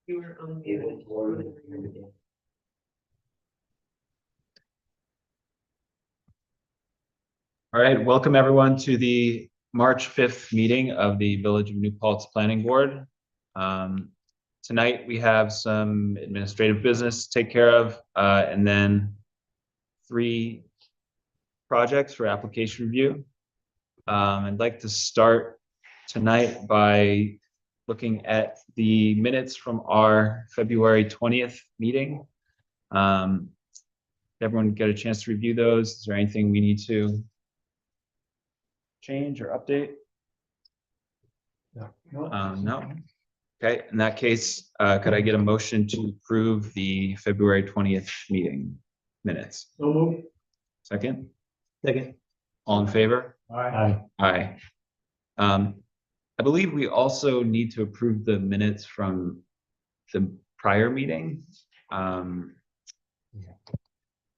You were unmuted. All right, welcome everyone to the March 5th meeting of the Village of New Paltz Planning Board. Tonight we have some administrative business to take care of, and then 3 projects for application review. I'd like to start tonight by looking at the minutes from our February 20th meeting. Did everyone get a chance to review those? Is there anything we need to change or update? No. Okay, in that case, could I get a motion to approve the February 20th meeting minutes? So moved. Second, Second. all in favor? Aye. Aye. I believe we also need to approve the minutes from the prior meeting.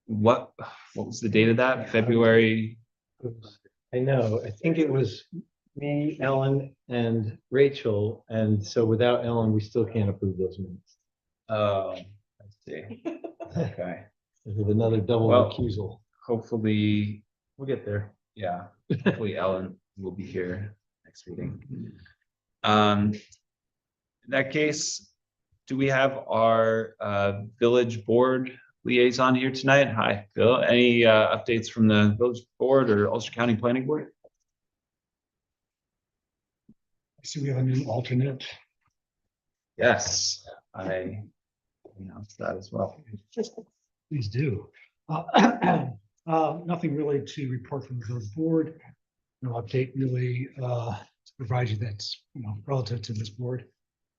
What was the date of that? February? I know, I think it was me, Ellen, and Rachel, and so without Ellen, we still can't approve those minutes. Oh, I see. Okay, There's another double Well- recusal. hopefully, We'll get there. yeah, hopefully Ellen will be here next meeting. In that case, do we have our village board liaison here tonight? Hi, Bill. Any updates from the village board or Ulster County Planning Board? So we have a new alternate. Yes, I announced that as well. Please do. Nothing really to report from the village board. No update really to provide you that's relative to this board.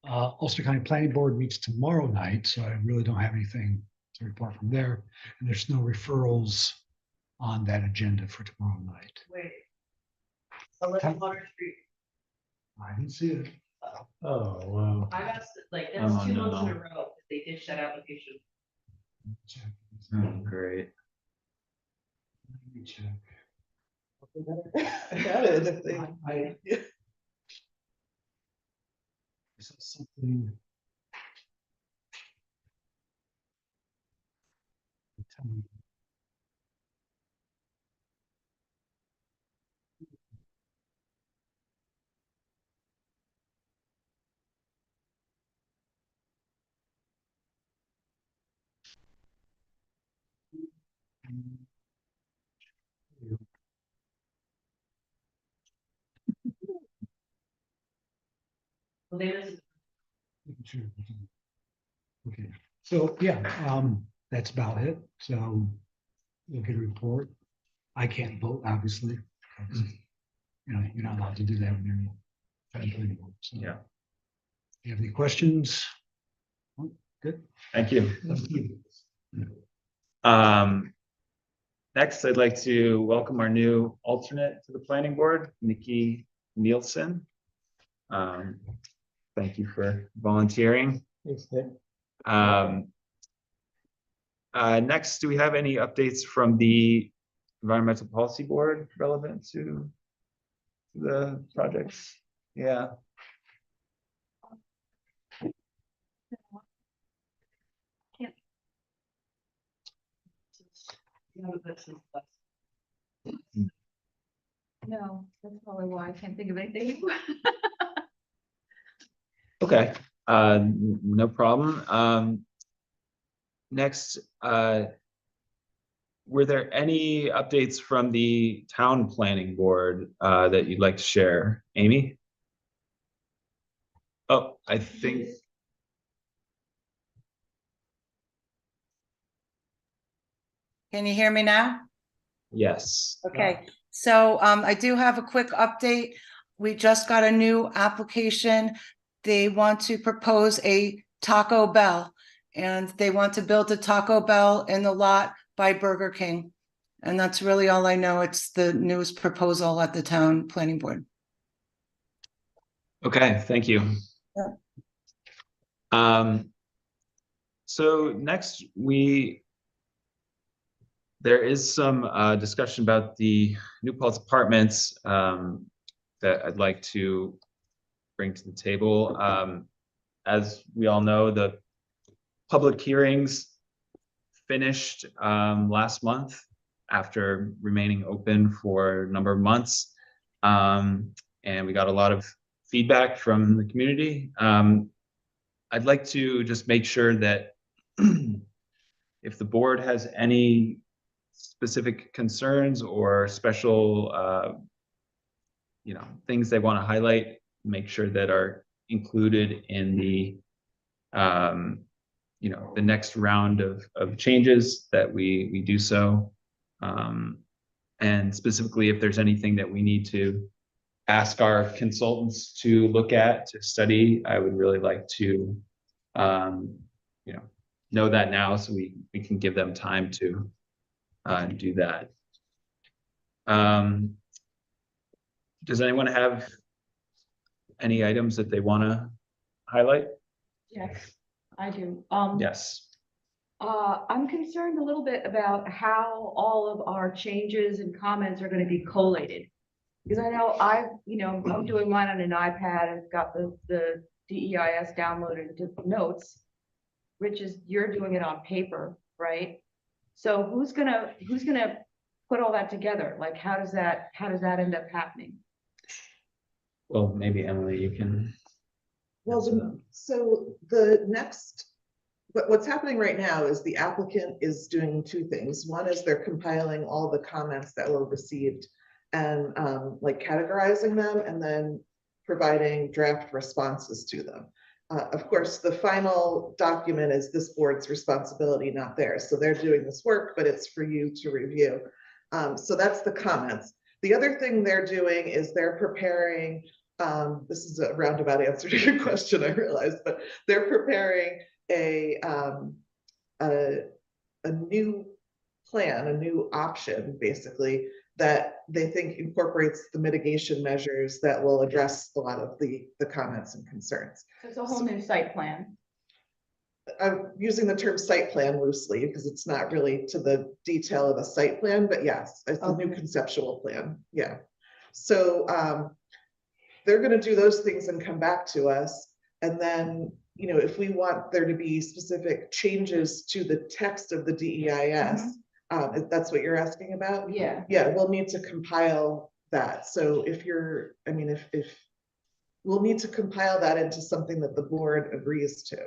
Ulster County Planning Board meets tomorrow night, so I really don't have anything to report from there. And there's no referrals on that agenda for tomorrow night. Wait. 11 Water Street. I didn't see it. Oh, wow. I've asked, like, Oh, that's 2 months in no. a row, that they ditched that application. Check. Oh, great. Let me check. I saw something. Tell me. Well, they was, Sure. Okay, so yeah, that's about it. So you'll get a report. I can't vote, obviously. because, you're not allowed to do that when you're in the planning board. So, Yeah. if you have any questions? Oh, good. Thank you. Thank you. Next, I'd like to welcome our new alternate to the planning board, Nikki Nielsen. Thank you for volunteering. Thanks, Nick. Next, do we have any updates from the Environmental Policy Board relevant to the projects? Yeah. No, that's probably why I can't think of anything. Okay, no problem. Next, were there any updates from the town planning board that you'd like to share, Amy? Oh, I think, Can you hear me now? yes. Okay, so I do have a quick update. We just got a new application. They want to propose a Taco Bell, and they want to build a Taco Bell in the lot by Burger King. And that's really all I know. It's the newest proposal at the town planning board. Okay, thank you. Yeah. So next there is some discussion about the New Paltz Apartments that I'd like to bring to the table. as we all know, the public hearings finished last month after remaining open for a number of months. And we got a lot of feedback from the community. I'd like to just make sure that if the board has any specific concerns or special, things they want to highlight, make sure that are included in the, the next round of changes that we do so. And specifically, if there's anything that we need to ask our consultants to look at, to study, I would really like to, know that now so we can give them time to do that. Does anyone have any items that they want to highlight? Yes, I do. Yes. I'm concerned a little bit about how all of our changes and comments are gonna be collated. Because I know I'm doing mine on an iPad and got the DEIS downloaded into notes. Rich you're doing it on paper, right? So who's gonna put all that together? Like, how does that end up happening? Well, maybe Emily, you can. Well, so the next, what's happening right now is the applicant is doing two things. One is they're compiling all the comments that were received and like categorizing them and then providing draft responses to them. Of course, the final document is this board's responsibility, not theirs. So they're doing this work, but it's for you to review. So that's the comments. The other thing they're doing is they're preparing, this is a roundabout answer to your question, I realize, but they're preparing a new plan, a new option, basically, that they think incorporates the mitigation measures that will address a lot of the comments and concerns. So it's a whole new site plan. I'm using the term site plan loosely because it's not really to the detail of a site plan, but yes, it's a new conceptual plan. Yeah. So they're going to do those things and come back to us. And then, if we want there to be specific changes to the text of the DEIS, if that's what you're asking about. Yeah. Yeah, we'll need to compile that. So if we'll need to compile that into something that the board agrees to.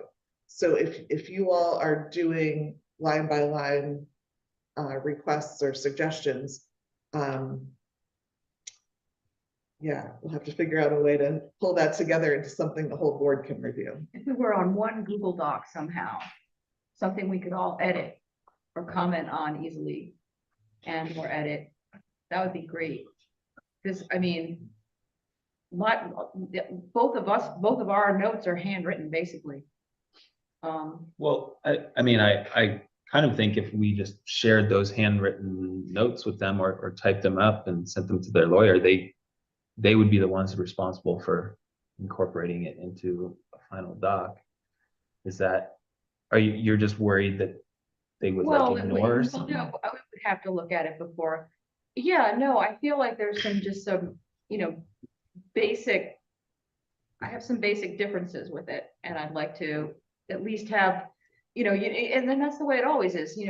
So if you all are doing line by line requests or suggestions, yeah, we'll have to figure out a way to pull that together into something the whole board can review. If we were on one Google Doc somehow, something we could all edit or comment on easily and or edit, that would be great. Because both of our notes are handwritten basically. Well, I kind of think if we just shared those handwritten notes with them or typed them up and sent them to their lawyer, they would be the ones responsible for incorporating it into a final doc. You're just worried that they would ignore something? No, I would have to look at it before. Yeah, no, I feel like there's some basic, I have some basic differences with it, and I'd like to at least have, and then that's the way it always is,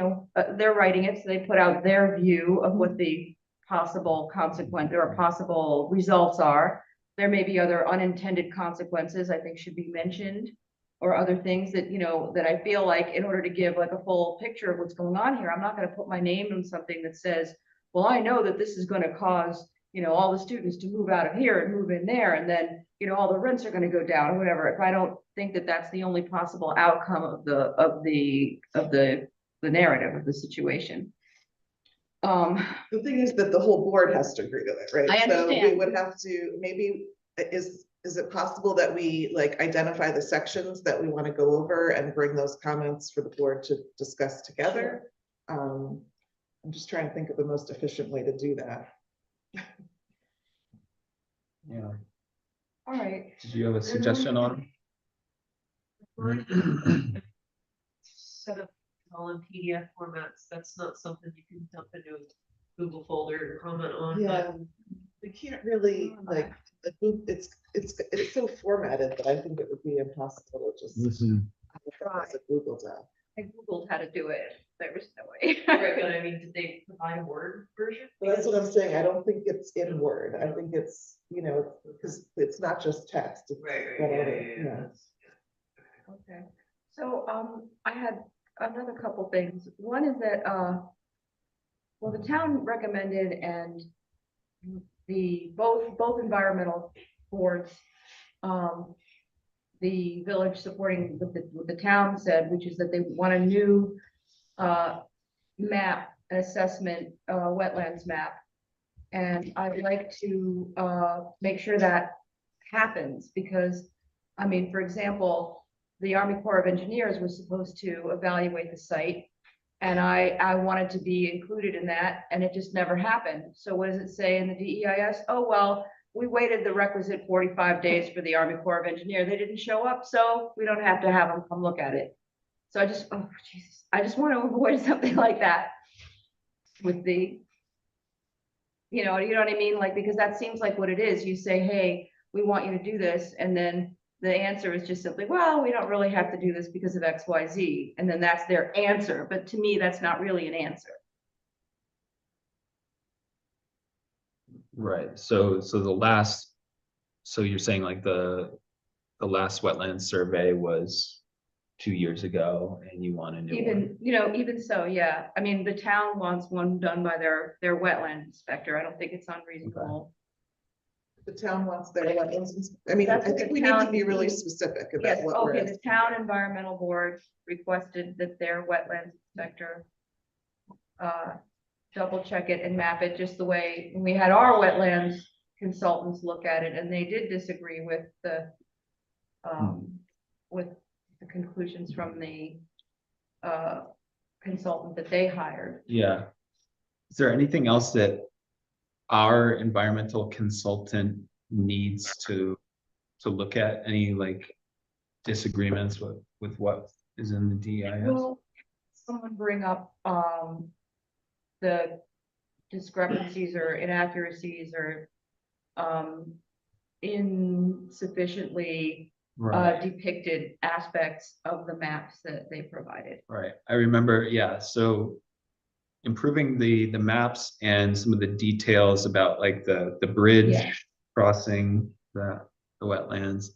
they're writing it, so they put out their view of what the possible consequence or possible results are. There may be other unintended consequences I think should be mentioned, or other things that, that I feel like in order to give like a full picture of what's going on here, I'm not going to put my name on something that says, well, I know that this is going to cause, all the students to move out of here and move in there, and then, all the rents are going to go down or whatever. If I don't think that that's the only possible outcome of the narrative of the situation. The thing is that the whole board has to agree to it, right? I understand. So we would have to, maybe, is it possible that we identify the sections that we want to go over and bring those comments for the board to discuss together? I'm just trying to think of the most efficient way to do that. Yeah. All right. Did you have a suggestion on? Set up all in PDF formats. That's not something you can dump into a Google folder and comment on. Yeah. But You can't really, like, it's so formatted that I think it would be impossible to just. As a Google Doc. I Googled how to do it. There was no way. Right, but I mean, did they provide a Word version? But that's what I'm saying. I don't think it's in Word. I think it's, because it's not just text. It's Right, whatever, yeah. Okay, so, I had another couple things. One is that, well, the town recommended and both environmental boards, the village supporting what the town said, which is that they want a new, map, assessment, wetlands map. And I'd like to, make sure that happens because, I mean, for example, the Army Corps of Engineers was supposed to evaluate the site. And I wanted to be included in that and it just never happened. So what does it say in the DEIS? Oh, well, we waited the requisite 45 days for the Army Corps of Engineer. They didn't show up, so we don't have to have them come look at it. So oh, Jesus, I just want to avoid something like that with the, you know what I mean? Like, because that seems like what it is. You say, hey, we want you to do this. And then the answer is just simply, well, we don't really have to do this because of X, Y, Z. And then that's their answer. But to me, that's not really an answer. Right, so you're saying like the last wetland survey was 2 years ago and you want a new one? Even so, yeah. I mean, the town wants one done by their wetland inspector. I don't think it's unreasonable. The town wants their wetlands. I mean, That's I what think the we need to town- be really specific Yes, about what we're okay, the asking. town environmental board requested that their wetlands inspector double check it and map it just the way we had our wetlands consultants look at it, and they did disagree with the conclusions from the consultant that they hired. Yeah. Is there anything else that our environmental consultant needs to look at? Any like disagreements with what is in the DEIS? Well, someone bring up the discrepancies or inaccuracies or insufficiently Right, depicted aspects of the maps that they provided. right. I remember, yeah, so improving the maps and some of the details about like the bridge Yeah. crossing the wetlands.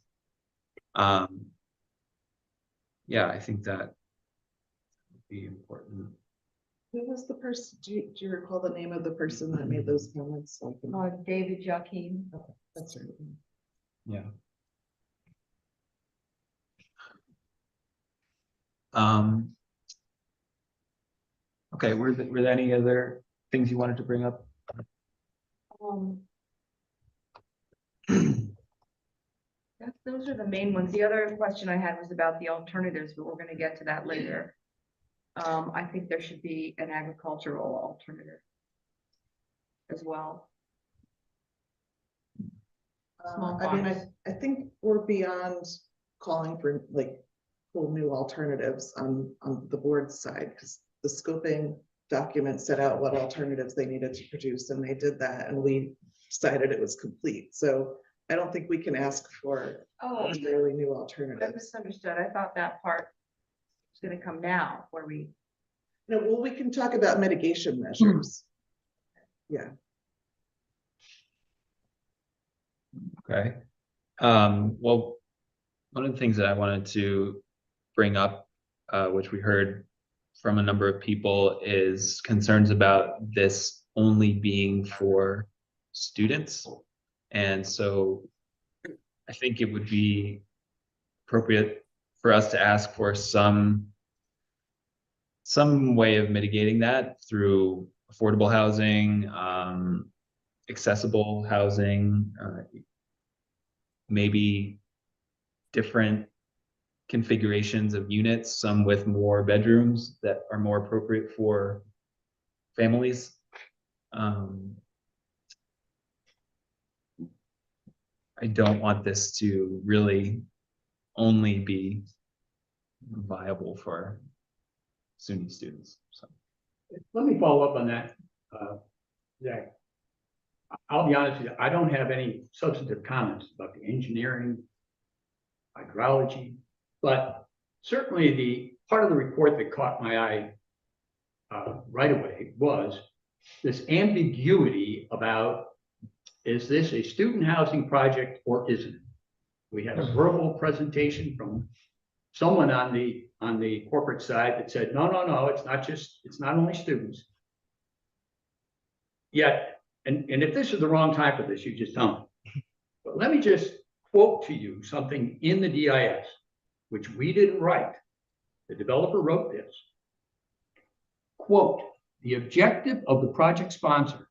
Yeah, I think that would be important. Who was the person? Do you recall the name of the person that made those comments? So I can- David Joaquin. That's right. Yeah. Okay, were there any other things you wanted to bring up? Those are the main ones. The other question I had was about the alternatives, but we're gonna get to that later. I think there should be an agricultural alternative as well. Small I mean, farms. I think we're beyond calling for like cool new alternatives on the board's side, because the scoping document set out what alternatives they needed to produce, and they did that, and we decided it was complete. So I don't think we can ask for Oh, really new I alternatives. misunderstood. I thought that part was gonna come now, where we, No, well, we can talk about mitigation measures. Yeah. Okay. Well, one of the things that I wanted to bring up, which we heard from a number of people, is concerns about this only being for students. And so I think it would be appropriate for us to ask for some way of mitigating that through affordable housing, accessible housing, maybe different configurations of units, some with more bedrooms that are more appropriate for families. I don't want this to really only be viable for SUNY students, so. Let me follow up on that, Zach. I'll be honest with you, I don't have any substantive comments about the engineering, hydrology, but certainly the part of the report that caught my eye right away was this ambiguity about, is this a student housing project or isn't it? We had a verbal presentation from someone on the corporate side that said, no, it's not only students. Yet, and if this is the wrong time for this, you just tell me. But let me just quote to you something in the DIS, which we didn't write. The developer wrote this. Quote, the objective of the project sponsor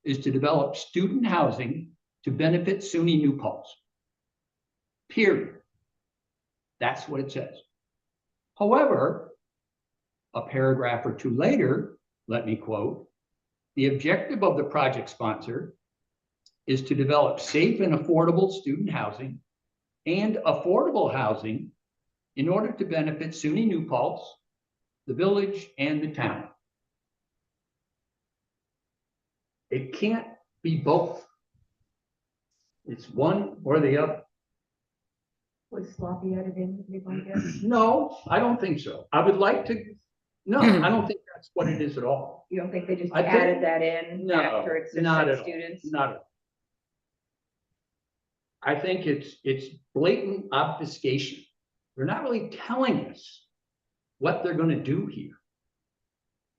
is to develop student housing to benefit SUNY New Paltz. Period. That's what it says. However, a paragraph or two later, let me quote, the objective of the project sponsor is to develop safe and affordable student housing and affordable housing in order to benefit SUNY New Paltz, the village, and the town. It can't be both. It's one or the other. Was sloppy editing, you might guess? No, I don't think so. I would like to, no, I don't think that's what it is at all. You don't think they just I think- added that in No, after it's just not said at all. students? Not at all. I think it's blatant obfuscation. They're not really telling us what they're gonna do here.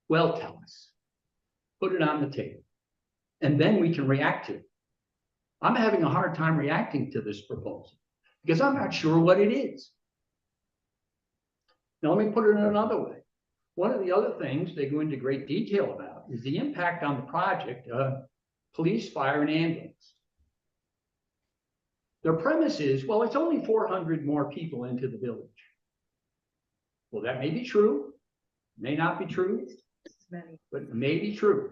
Well, tell us. Put it on the table. And then we can react to it. I'm having a hard time reacting to this proposal because I'm not sure what it is. Now, let me put it in another way. One of the other things they go into great detail about is the impact on the project of police, fire, and ambulance. Their premise is, well, it's only 400 more people into the village. Well, that may be true, may not be true, Many. but it may be true.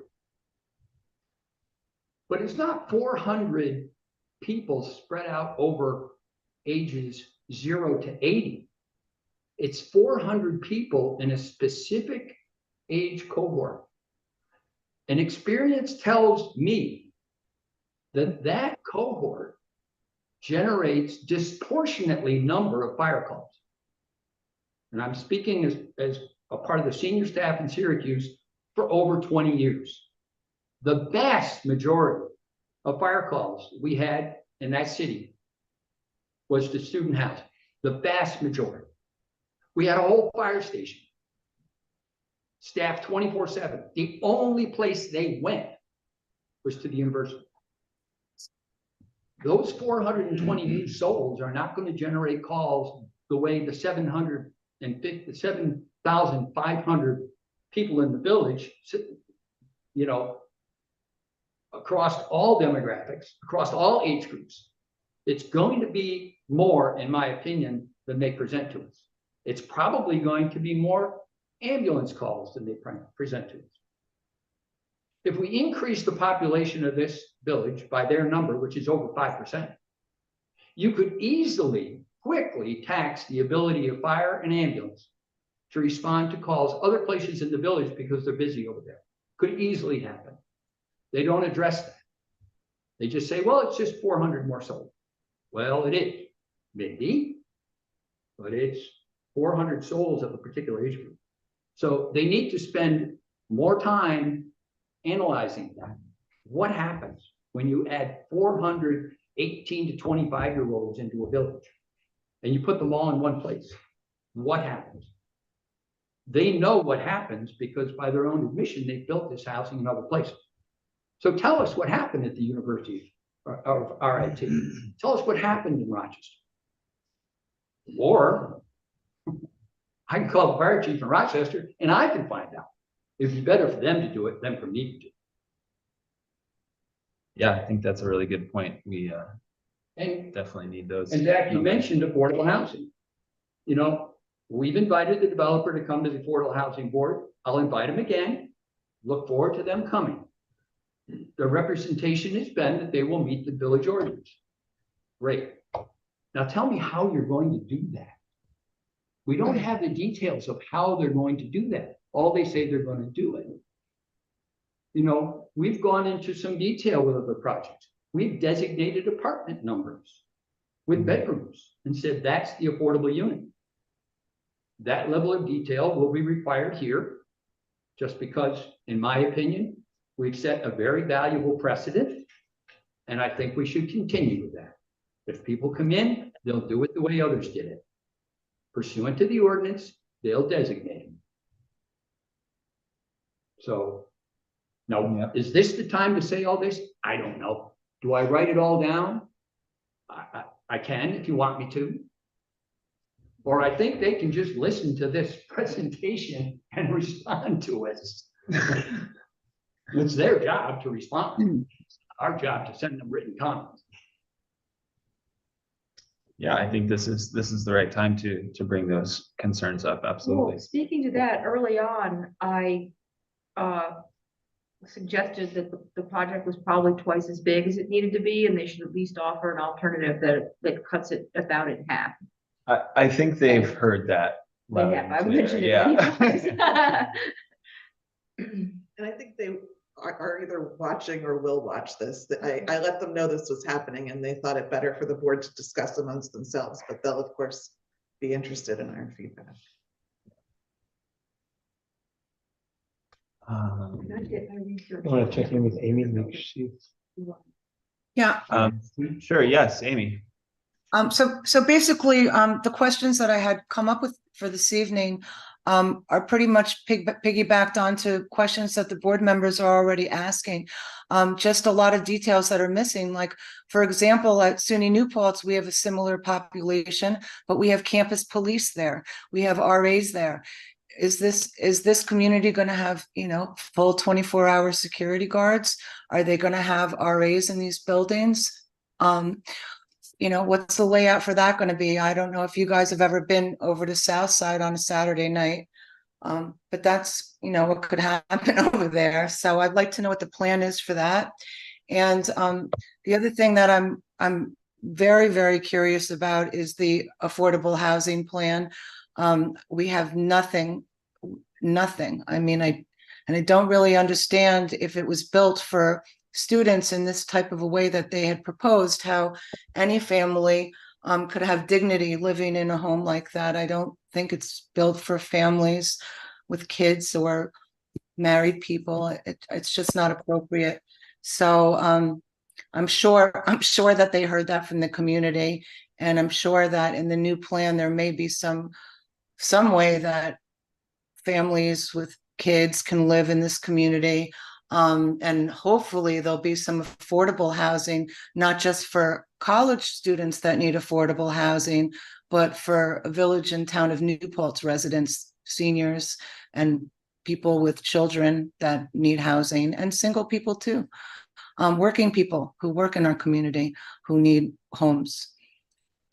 But it's not 400 people spread out over ages 0 to 80. It's 400 people in a specific age cohort. And experience tells me that that cohort generates disproportionately number of fire calls. And I'm speaking as a part of the senior staff in Syracuse for over 20 years. The vast majority of fire calls we had in that city was to student housing, the vast majority. We had a whole fire station, staffed 24/7. The only place they went was to the university. Those 420 new souls are not going to generate calls the way the 7,500 people in the village, you know, across all demographics, across all age groups. It's going to be more, in my opinion, than they present to us. It's probably going to be more ambulance calls than they present to us. If we increase the population of this village by their number, which is over 5%, you could easily, quickly tax the ability of fire and ambulance to respond to calls other places in the village because they're busy over there. Could easily happen. They don't address that. They just say, well, it's just 400 more souls. Well, it is, maybe, but it's 400 souls of a particular age group. So they need to spend more time analyzing that. What happens when you add 400 18 to 25-year-olds into a village and you put them all in one place? What happens? They know what happens because by their own admission, they built this housing in other places. So tell us what happened at the University of RIT. Tell us what happened in Rochester. Or I can call the fire chief in Rochester and I can find out. It'd be better for them to do it than for me to do it. Yeah, I think that's a really good point. We And definitely need those. And Zach, you numbers. mentioned affordable housing. You know, we've invited the developer to come to the Affordable Housing Board. I'll invite him again. Look forward to them coming. The representation has been that they will meet the village ordinance. Great. Now tell me how you're going to do that. We don't have the details of how they're going to do that. All they say they're going to do it. You know, we've gone into some detail with other projects. We've designated apartment numbers with bedrooms and said that's the affordable unit. That level of detail will be required here, just because, in my opinion, we've set a very valuable precedent. And I think we should continue with that. If people come in, they'll do it the way others did it. Pursuant to the ordinance, they'll designate them. So, now, is this the time to say all this? I don't know. Do I write it all down? I can if you want me to. Or I think they can just listen to this presentation and respond to it. It's their job to respond. Our job to send them written comments. Yeah, I think this is the right time to bring those concerns up, absolutely. Well, speaking to that, early on, I suggested that the project was probably twice as big as it needed to be, and they should at least offer an alternative that cuts it about in half. I think they've heard that. They loud have, and I've clear, mentioned it yeah. many times. And I think they are either watching or will watch this. I let them know this was happening and they thought it better for the board to discuss amongst themselves, but they'll of course be interested in our feedback. I did my research. I want to check in with Amy, make sure she. Yeah, Sure, yes, Amy. so basically, the questions that I had come up with for this evening are pretty much piggybacked onto questions that the board members are already asking. Just a lot of details that are missing, like, for example, at SUNY New Paltz, we have a similar population, but we have campus police there. We have RAs there. Is this community going to have, full 24-hour security guards? Are they going to have RAs in these buildings? What's the layout for that going to be? I don't know if you guys have ever been over to South Side on a Saturday night, but that's, what could happen over there. So I'd like to know what the plan is for that. And the other thing that I'm very, very curious about is the affordable housing plan. We have nothing. I mean, I don't really understand if it was built for students in this type of a way that they had proposed, how any family could have dignity living in a home like that. I don't think it's built for families with kids or married people. It's just not appropriate. So I'm sure that they heard that from the community, and I'm sure that in the new plan there may be some way that families with kids can live in this community. And hopefully there'll be some affordable housing, not just for college students that need affordable housing, but for a village and town of New Paltz residents, seniors, and people with children that need housing, and single people too. Working people who work in our community who need homes.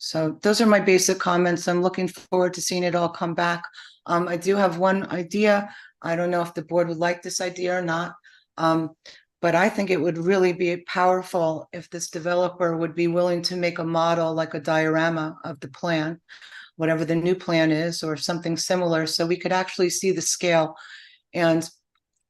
So those are my basic comments. I'm looking forward to seeing it all come back. I do have one idea. I don't know if the board would like this idea or not. But I think it would really be powerful if this developer would be willing to make a model, like a diorama of the plan, whatever the new plan is, or something similar, so we could actually see the scale. And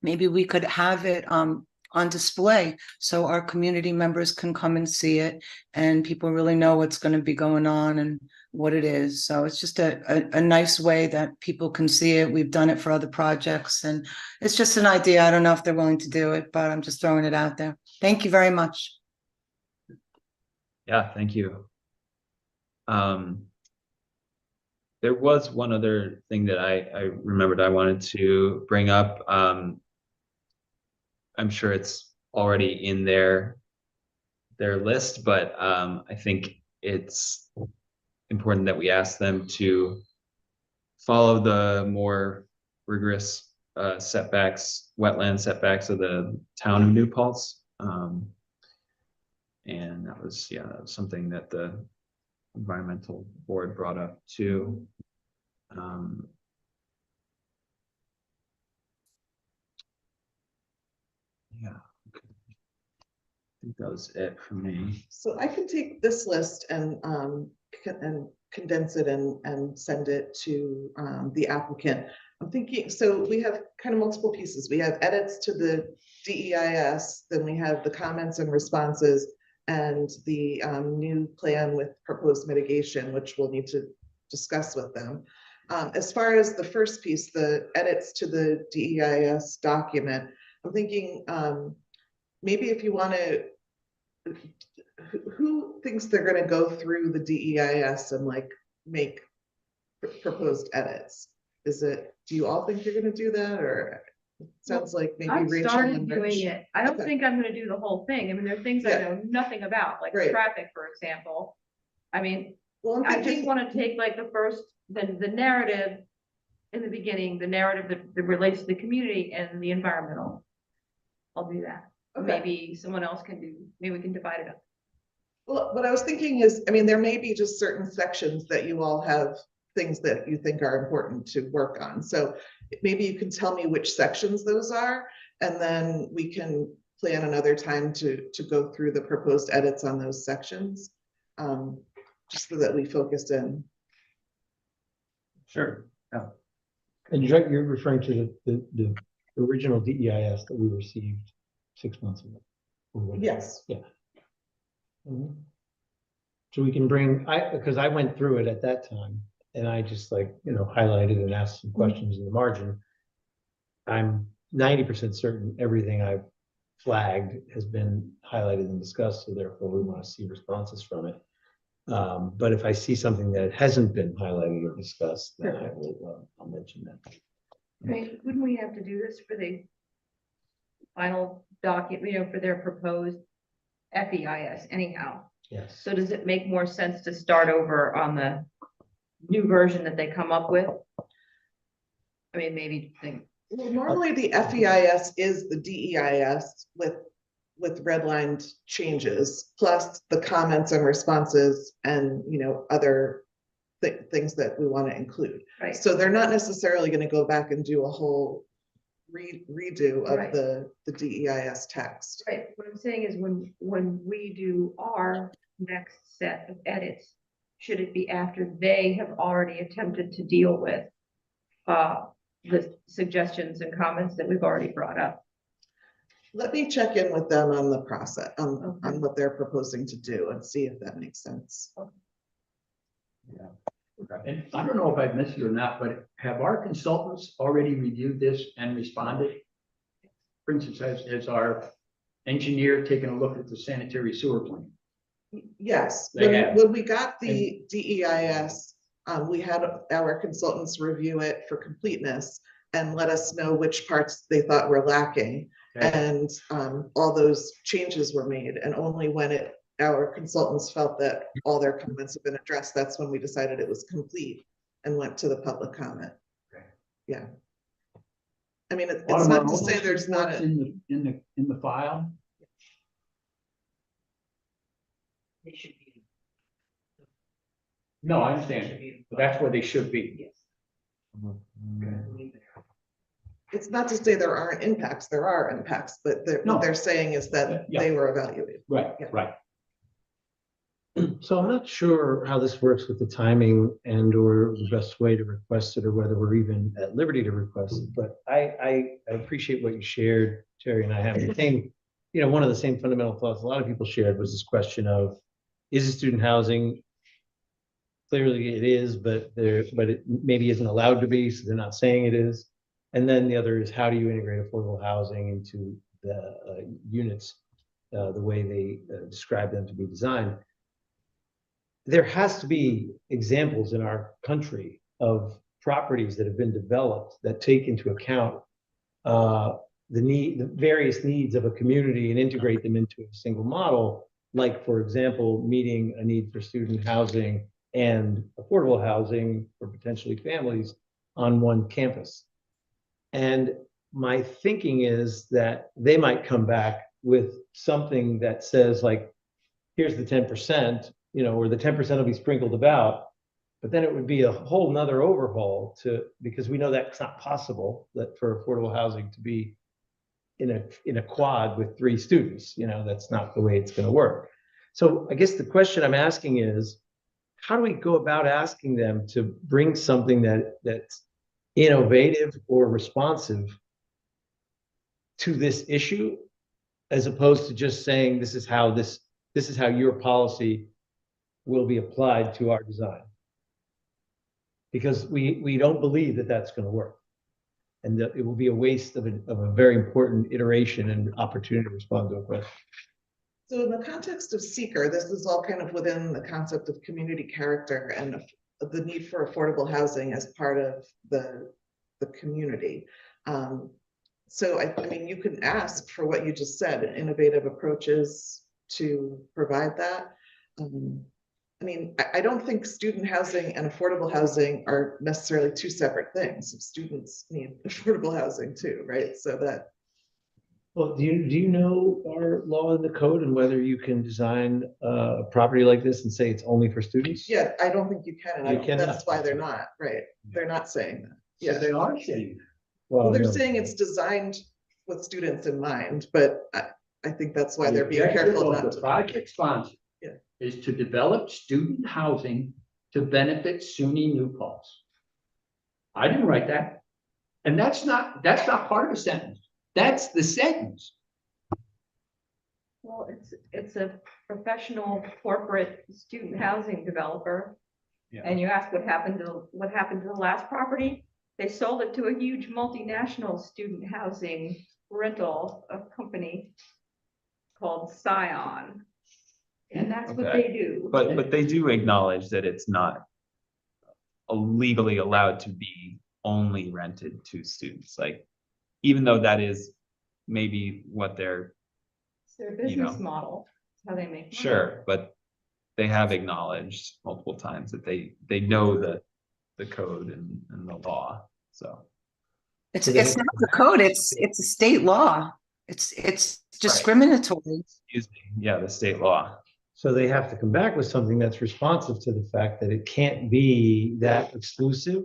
maybe we could have it on display so our community members can come and see it, and people really know what's going to be going on and what it is. So it's just a nice way that people can see it. We've done it for other projects, and it's just an idea. I don't know if they're willing to do it, but I'm just throwing it out there. Thank you very much. Yeah, thank you. There was one other thing that I remembered I wanted to bring up. I'm sure it's already in their list, but I think it's important that we ask them to follow the more rigorous setbacks, wetland setbacks of the town of New Paltz. And that was something that the environmental board brought up too. Yeah, okay. I think that was it for me. So I can take this list and condense it and send it to the applicant. I'm thinking, so we have kind of multiple pieces. We have edits to the DEIS, then we have the comments and responses and the new plan with proposed mitigation, which we'll need to discuss with them. As far as the first piece, the edits to the DEIS document, I'm thinking maybe if you want to, who thinks they're going to go through the DEIS and like make proposed edits? Is it, do you all think you're going to do that, or it sounds like maybe I've Rachel started and doing Rich? it. I don't Okay. think I'm gonna do the whole thing. I mean, there are things I Yeah. know nothing about, like Right. traffic, for example. I mean, Well, I'm I just thinking, wanna take like the first, the narrative in the beginning, the narrative that relates to the community and the environmental. I'll do that. Okay. Maybe someone else can do, maybe we can divide it up. well, what I was thinking is, I mean, there may be just certain sections that you all have things that you think are important to work on. So maybe you can tell me which sections those are, and then we can plan another time to go through the proposed edits on those sections. Just so that we focused in. Sure. And you're referring to the original DEIS that we received 6 months ago? or whatever. Yes. Yeah. Mhm. So we can bring, because I went through it at that time and I just like, highlighted and asked some questions in the margin. I'm 90% certain everything I've flagged has been highlighted and discussed, so therefore we want to see responses from it. But if I see something that hasn't been highlighted or discussed, then I will, I'll mention that. I mean, wouldn't we have to do this for the final document, for their proposed FEIS anyhow? Yes. So does it make more sense to start over on the new version that they come up with? I mean, maybe think, Well, normally the FEIS is the DEIS with redlined changes, plus the comments and responses and, other things that we want to include. right? So they're not necessarily going to go back and do a whole redo of Right. the DEIS text. Right, what I'm saying is when we do our next set of edits, should it be after they have already attempted to deal with the suggestions and comments that we've already brought up? Let me check in with them on the process, on Okay. what they're proposing to do and see if that makes sense. And I don't know if I've missed it or not, but have our consultants already reviewed this and responded? For instance, has our engineer taken a look at the sanitary sewer plan? Yes, They have. when we got the DEIS, we had our consultants review it for completeness and let us know which parts they thought were lacking. Okay. And all those changes were made, and only when our consultants felt that all their comments have been addressed, that's when we decided it was complete and went to the public comment. Okay. Yeah. I mean, it's Autumn, not are to all say those there's not reports a, in the file? They should be. No, I understand. But that's where they should be. Yes. it's not to say there aren't impacts, there are impacts, but No. what they're saying is that Yeah. they were evaluated. Right, Yeah. right. So I'm not sure how this works with the timing and or the best way to request it or whether we're even at liberty to request it, but I appreciate what you shared, Terry, and I have the same, one of the same fundamental thoughts a lot of people shared was this question of, is it student housing? Clearly it is, but it maybe isn't allowed to be, so they're not saying it is. And then the other is, how do you integrate affordable housing into the units, the way they describe them to be designed? There has to be examples in our country of properties that have been developed that take into account the various needs of a community and integrate them into a single model. Like, for example, meeting a need for student housing and affordable housing for potentially families on one campus. And my thinking is that they might come back with something that says like, here's the 10%, or the 10% will be sprinkled about, but then it would be a whole nother overhaul because we know that's not possible, that for affordable housing to be in a quad with 3 students, that's not the way it's going to work. So I guess the question I'm asking is, how do we go about asking them to bring something that's innovative or responsive to this issue, as opposed to just saying, this is how your policy will be applied to our design. Because we don't believe that that's going to work. And that it will be a waste of a very important iteration and opportunity to respond to a question. So in the context of seeker, this is all kind of within the concept of community character and the need for affordable housing as part of the community. So I mean, you can ask for what you just said, innovative approaches to provide that. I mean, I don't think student housing and affordable housing are necessarily two separate things. Students need affordable housing too, right? So that. Well, do you know our law in the code and whether you can design a property like this and say it's only for students? Yeah, I don't think you can. And You cannot. that's why they're not, right? They're not saying that. Yeah, Yeah, they are saying that. well, they're no. saying it's designed with students in mind, but I think that's why they're being The objective careful of not the to. project sponsor Yeah. is to develop student housing to benefit SUNY New Paltz. I didn't write that. And that's not part of the sentence. That's the sentence. Well, it's a professional corporate student housing developer. Yeah. And you ask what happened to the last property? They sold it to a huge multinational student housing rental company called Scion. And that's what Okay. they do. But they do acknowledge that it's not legally allowed to be only rented to students, like, even though that is maybe what they're, It's their you know. business model. It's how they make money. sure, but they have acknowledged multiple times that they know the code and the law, so. It's not the code, it's a state law. It's discriminatory. Excuse me, yeah, the state law. So they have to come back with something that's responsive to the fact that it can't be that exclusive,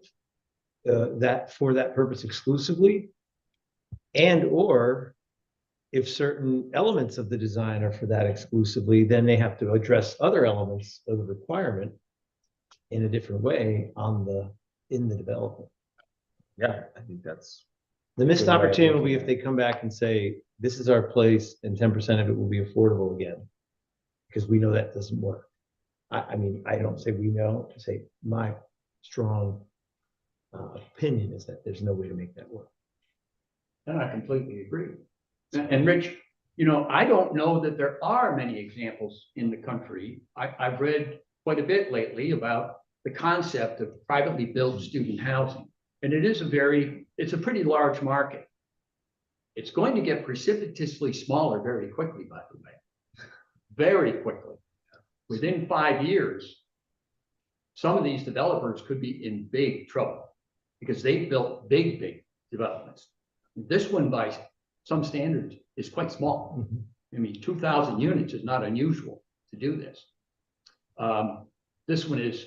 that for that purpose exclusively. And or if certain elements of the design are for that exclusively, then they have to address other elements of the requirement in a different way in the development. Yeah, I think that's. The missed Good way of opportunity will be looking if they come back and say, this is our place and 10% of it will be affordable again. Because we know that doesn't work. I mean, I don't say we know, I say my strong opinion is that there's no way to make that work. And I completely agree. And Rich, I don't know that there are many examples in the country. I've read quite a bit lately about the concept of privately built student housing. And it's a pretty large market. It's going to get precipitously smaller very quickly, by the way. Very quickly. Within 5 years, some of these developers could be in big trouble because they've built big developments. This one, by some standards, is quite small. I mean, 2,000 units is not unusual to do this. This one is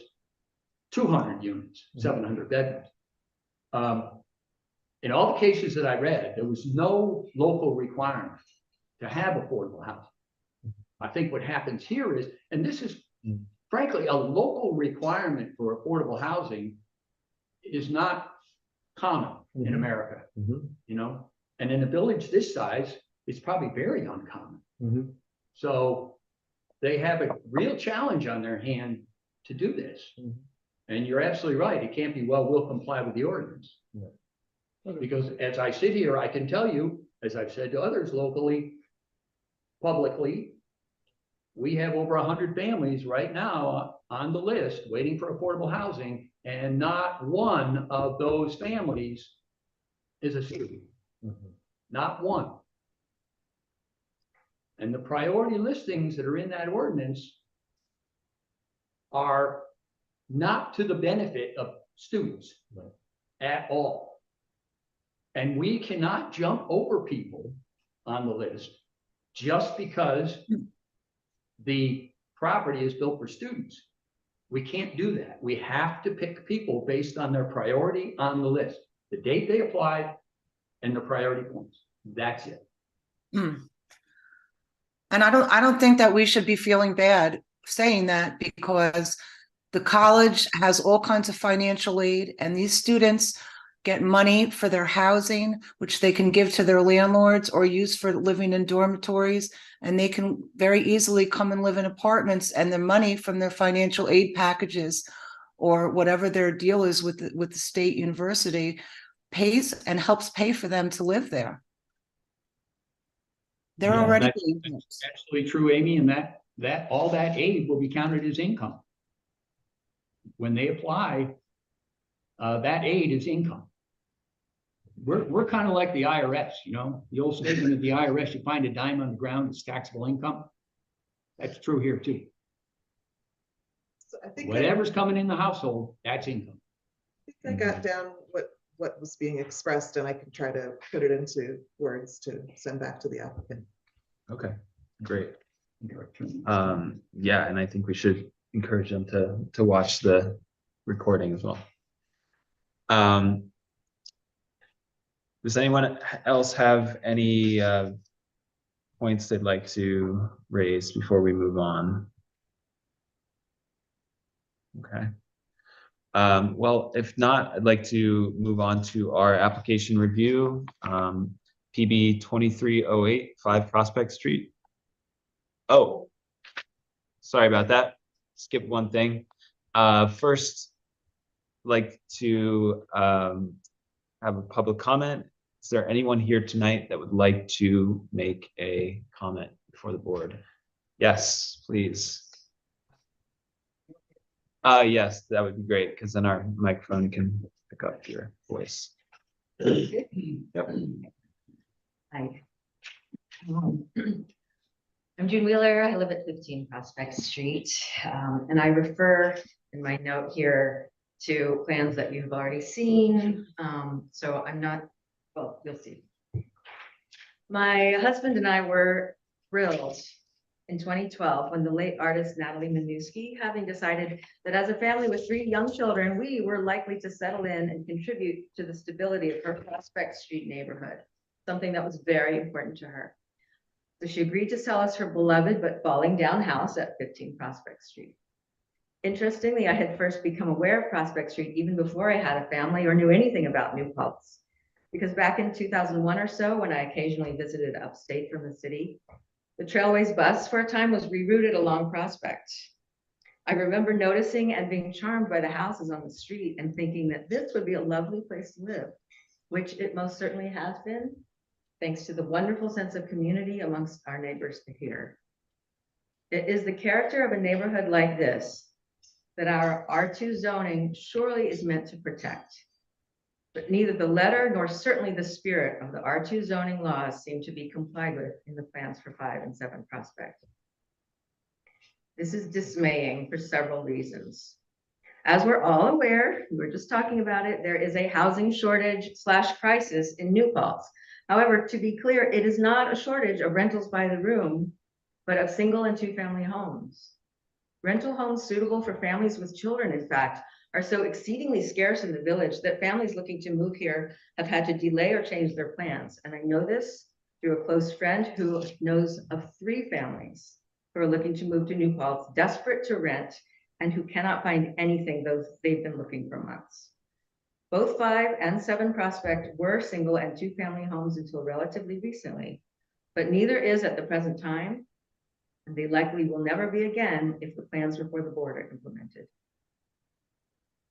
200 units, 700 bedrooms. In all the cases that I read, there was no local requirement to have affordable housing. I think what happens here is, and this is frankly, a local requirement for affordable housing is not common in America, and in a village this size, it's probably very uncommon. So they have a real challenge on their hand to do this. And you're absolutely right. It can't be, well, we'll comply with the ordinance. Because as I sit here, I can tell you, as I've said to others locally, publicly, we have over 100 families right now on the list waiting for affordable housing, and not one of those families is a student. Not one. And the priority listings that are in that ordinance are not to the benefit of students at all. And we cannot jump over people on the list just because the property is built for students. We can't do that. We have to pick people based on their priority on the list, the date they applied and the priority points. That's it. And I don't think that we should be feeling bad saying that, because the college has all kinds of financial aid and these students get money for their housing, which they can give to their landlords or use for living in dormitories. And they can very easily come and live in apartments, and the money from their financial aid packages or whatever their deal is with the state university pays and helps pay for them to live there. They're Yeah, already that's- being That's absolutely true, Amy, and that all that aid will be counted as income. When they apply, that aid is income. We're kind of like the IRS, you know, the old statement of the IRS, you find a dime on the ground, it's taxable income. That's true here too. So I think Whatever's coming in the household, that's income. I got down what was being expressed, and I can try to put it into words to send back to the applicant. Okay, great. Yeah, and I think we should encourage them to watch the recording as well. Does anyone else have any points they'd like to raise before we move on? Okay. Well, if not, I'd like to move on to our application review. PB 2308, 5 Prospect Street. Oh, sorry about that. Skip one thing. First, like to have a public comment. Is there anyone here tonight that would like to make a comment before the board? Yes, please. Yes, that would be great, because then our microphone can pick up your voice. Yep. Hi. I'm June Wheeler. I live at 15 Prospect Street, and I refer in my note here to plans that you've already seen. So I'm not, well, you'll see. My husband and I were thrilled in 2012 when the late artist Natalie Minuski, having decided that as a family with 3 young children, we were likely to settle in and contribute to the stability of her Prospect Street neighborhood, something that was very important to her. So she agreed to sell us her beloved but falling down house at 15 Prospect Street. Interestingly, I had first become aware of Prospect Street even before I had a family or knew anything about New Paltz. Because back in 2001 or so, when I occasionally visited upstate from the city, the Trailways bus for a time was rerouted along Prospect. I remember noticing and being charmed by the houses on the street and thinking that this would be a lovely place to live, which it most certainly has been, thanks to the wonderful sense of community amongst our neighbors here. It is the character of a neighborhood like this that our R2 zoning surely is meant to protect. But neither the letter nor certainly the spirit of the R2 zoning laws seem to be complied with in the plans for 5 and 7 Prospect. This is dismaying for several reasons. As we're all aware, we were just talking about it, there is a housing shortage / crisis in New Paltz. However, to be clear, it is not a shortage of rentals by the room, but of single and 2-family homes. Rental homes suitable for families with children, in fact, are so exceedingly scarce in the village that families looking to move here have had to delay or change their plans. And I know this through a close friend who knows of 3 families who are looking to move to New Paltz, desperate to rent, and who cannot find anything, though they've been looking for months. Both 5 and 7 Prospect were single and 2-family homes until relatively recently, but neither is at the present time, and they likely will never be again if the plans before the board are implemented.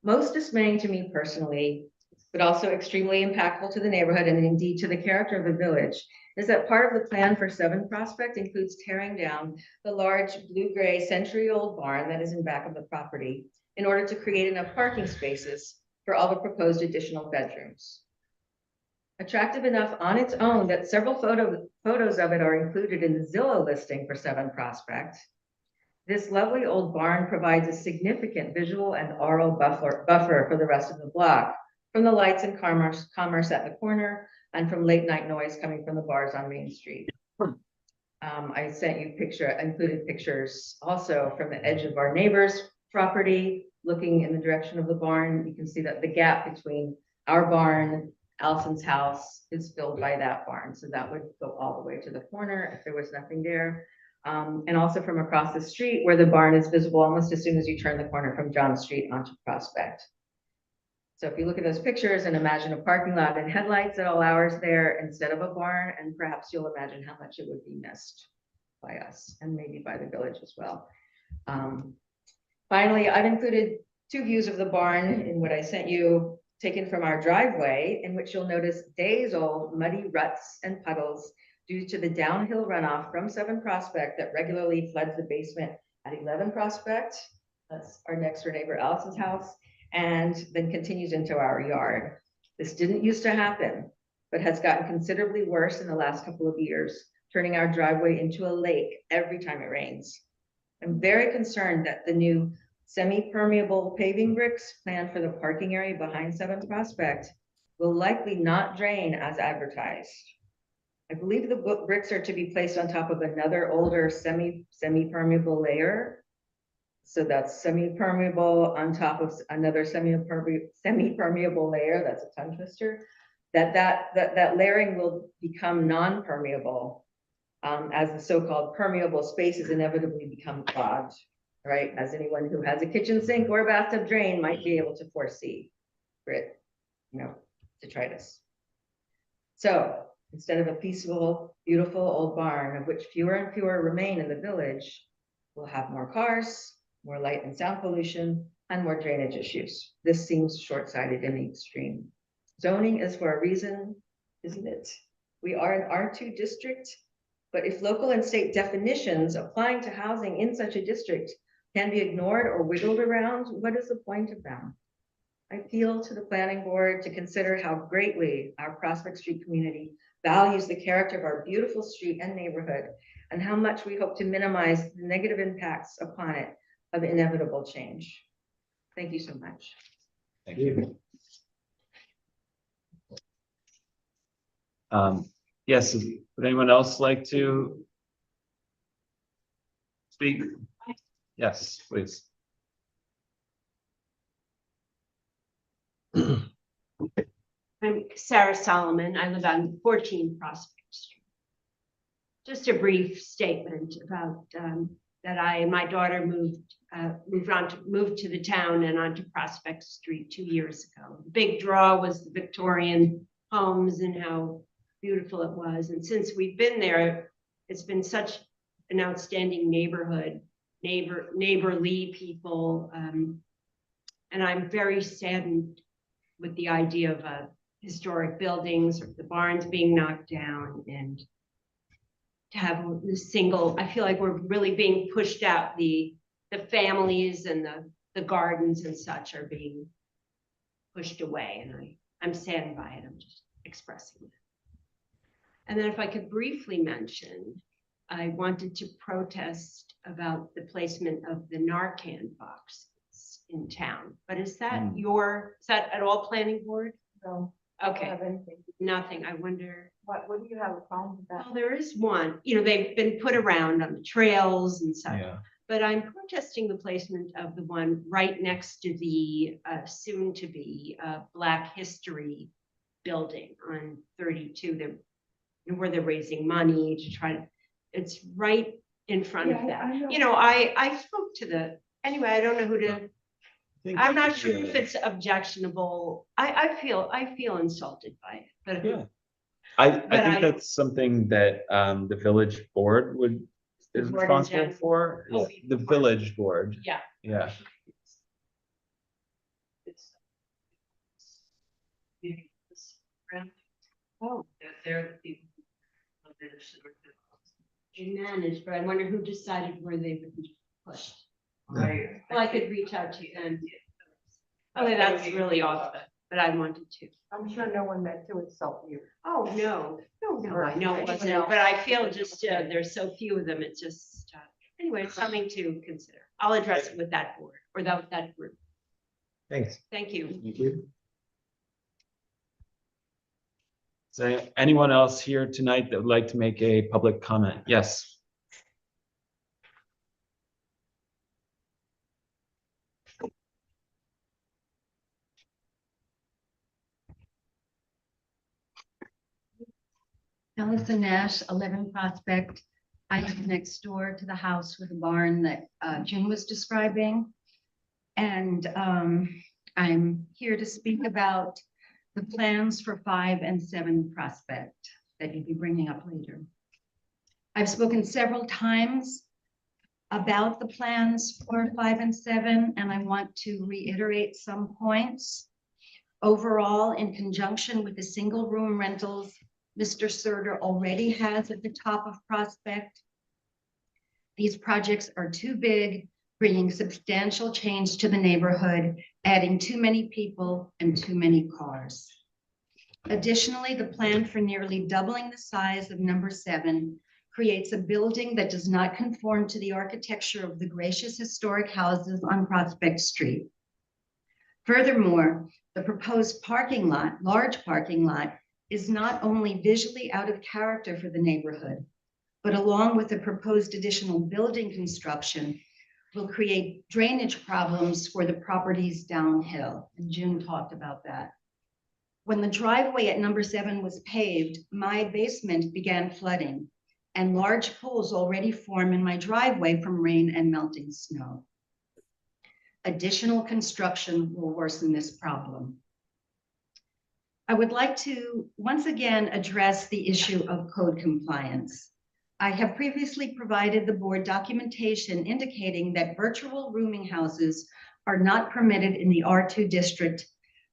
Most dismaying to me personally, but also extremely impactful to the neighborhood and indeed to the character of the village, is that part of the plan for 7 Prospect includes tearing down the large blue-gray century-old barn that is in back of the property in order to create enough parking spaces for all the proposed additional bedrooms. Attractive enough on its own that several photos of it are included in the Zillow listing for 7 Prospect. This lovely old barn provides a significant visual and aural buffer for the rest of the block, from the lights and commerce at the corner and from late night noise coming from the bars on Main Street. I sent you included pictures also from the edge of our neighbor's property, looking in the direction of the barn. You can see that the gap between our barn, Allison's house, is filled by that barn. So that would go all the way to the corner if there was nothing there. And also from across the street where the barn is visible almost as soon as you turn the corner from John Street onto Prospect. So if you look at those pictures and imagine a parking lot and headlights at all hours there instead of a barn, and perhaps you'll imagine how much it would be missed by us and maybe by the village as well. Finally, I've included 2 views of the barn in what I sent you, taken from our driveway, in which you'll notice days-old muddy ruts and puddles due to the downhill runoff from 7 Prospect that regularly floods the basement at 11 Prospect. That's our next door neighbor Alice's house, and then continues into our yard. This didn't used to happen, but has gotten considerably worse in the last couple of years, turning our driveway into a lake every time it rains. I'm very concerned that the new semi-permeable paving bricks planned for the parking area behind 7th Prospect will likely not drain as advertised. I believe the bricks are to be placed on top of another older semi-permeable layer. So that's semi-permeable on top of another semi-permeable layer. That's a tongue twister. That layering will become non-permeable as the so-called permeable spaces inevitably become clogged, right? As anyone who has a kitchen sink or a bathtub drain might be able to foresee grit, detritus. So instead of a peaceful, beautiful old barn, of which fewer and fewer remain in the village, we'll have more cars, more light and sound pollution, and more drainage issues. This seems short-sighted in the extreme. Zoning is for a reason, isn't it? We are an R2 district, but if local and state definitions applying to housing in such a district can be ignored or wiggled around, what is the point of them? I appeal to the planning board to consider how greatly our Prospect Street community values the character of our beautiful street and neighborhood, and how much we hope to minimize the negative impacts upon it of inevitable change. Thank you so much. Thank you. Yes, would anyone else like to speak? Yes, please. I'm Sarah Solomon. I live on 14 Prospect Street. Just a brief statement about that I and my daughter moved to the town and onto Prospect Street 2 years ago. The big draw was the Victorian homes and how beautiful it was. And since we've been there, it's been such an outstanding neighborhood, neighborly people. And I'm very saddened with the idea of historic buildings or the barns being knocked down, and to have the single, I feel like we're really being pushed out. The families and the gardens and such are being pushed away, and I'm saddened by it. I'm just expressing it. And then if I could briefly mention, I wanted to protest about the placement of the Narcan boxes in town. But is that is that at all planning board? No. Okay, nothing. I wonder. What do you have a problem with that? Well, there is one, they've been put around on the trails and such. Yeah. But I'm protesting the placement of the one right next to the soon-to-be Black History building on 32. Where they're raising money to try to, it's right in front of that. I spoke to anyway, I don't know who to, I'm not sure if it's objectionable. I feel insulted by it, but Yeah. I think that's something that the village board is board in responsible general. for. Oh, The village board. Yeah. Yeah. Oh, they're the people. They managed, but I wonder who decided where they would be pushed. Well, I could reach out to them. Oh, that's really awful, but I wanted to. I'm sure no one meant to insult you. Oh, no, I know it wasn't, but I feel just, there's so few of them, it's just, anyway, it's something to consider. I'll address it with that board, or that group. Thanks. Thank you. Thank you. Is there anyone else here tonight that would like to make a public comment? Yes. Allison Nash, 11 Prospect. I live next door to the house with the barn that Jim was describing. And I'm here to speak about the plans for 5 and 7 Prospect that you'll be bringing up later. I've spoken several times about the plans for 5 and 7, and I want to reiterate some points. Overall, in conjunction with the single room rentals Mr. Surter already has at the top of Prospect, these projects are too big, bringing substantial change to the neighborhood, adding too many people and too many cars. Additionally, the plan for nearly doubling the size of number 7 creates a building that does not conform to the architecture of the gracious historic houses on Prospect Street. Furthermore, the proposed parking lot, large parking lot, is not only visually out of character for the neighborhood, but along with the proposed additional building construction, will create drainage problems for the properties downhill. And June talked about that. When the driveway at number 7 was paved, my basement began flooding, and large pools already form in my driveway from rain and melting snow. Additional construction will worsen this problem. I would like to once again address the issue of code compliance. I have previously provided the board documentation indicating that virtual rooming houses are not permitted in the R2 district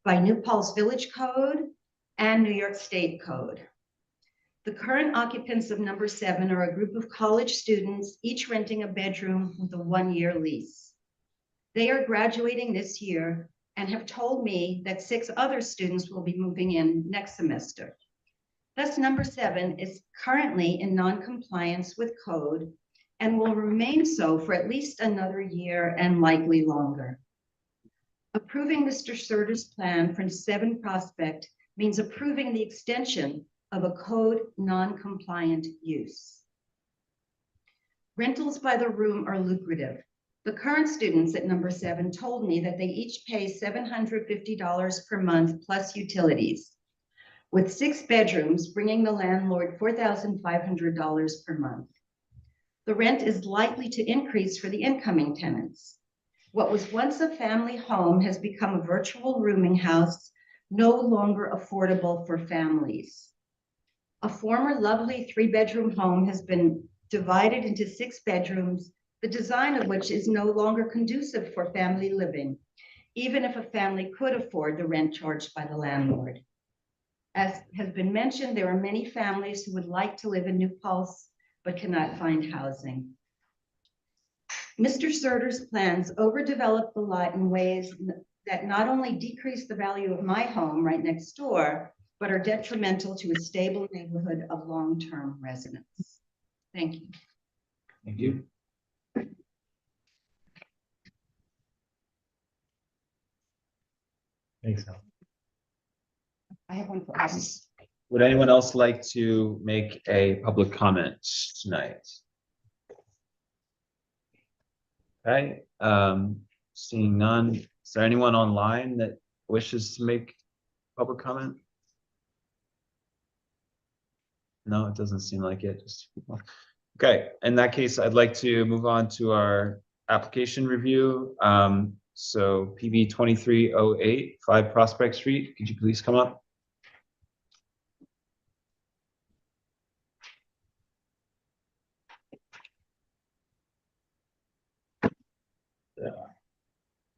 by New Paltz Village Code and New York State Code. The current occupants of number 7 are a group of college students, each renting a bedroom with a 1-year lease. They are graduating this year and have told me that 6 other students will be moving in next semester. Thus, number 7 is currently in non-compliance with code and will remain so for at least another year and likely longer. Approving Mr. Surter's plan for 7 Prospect means approving the extension of a code non-compliant use. Rentals by the room are lucrative. The current students at number 7 told me that they each pay $750 per month plus utilities, with 6 bedrooms, bringing the landlord $4,500 per month. The rent is likely to increase for the incoming tenants. What was once a family home has become a virtual rooming house, no longer affordable for families. A former lovely 3-bedroom home has been divided into 6 bedrooms, the design of which is no longer conducive for family living, even if a family could afford the rent charged by the landlord. As has been mentioned, there are many families who would like to live in New Paltz but cannot find housing. Mr. Surter's plans overdevelop the lot in ways that not only decrease the value of my home right next door, but are detrimental to a stable neighborhood of long-term residents. Thank you. Thank you. Thanks, Al. I have one for us. Would anyone else like to make a public comment tonight? Okay, seeing none, is there anyone online that wishes to make public comment? No, it doesn't seem like it. Just okay, in that case, I'd like to move on to our application review. So PB 2308, 5 Prospect Street, could you please come up?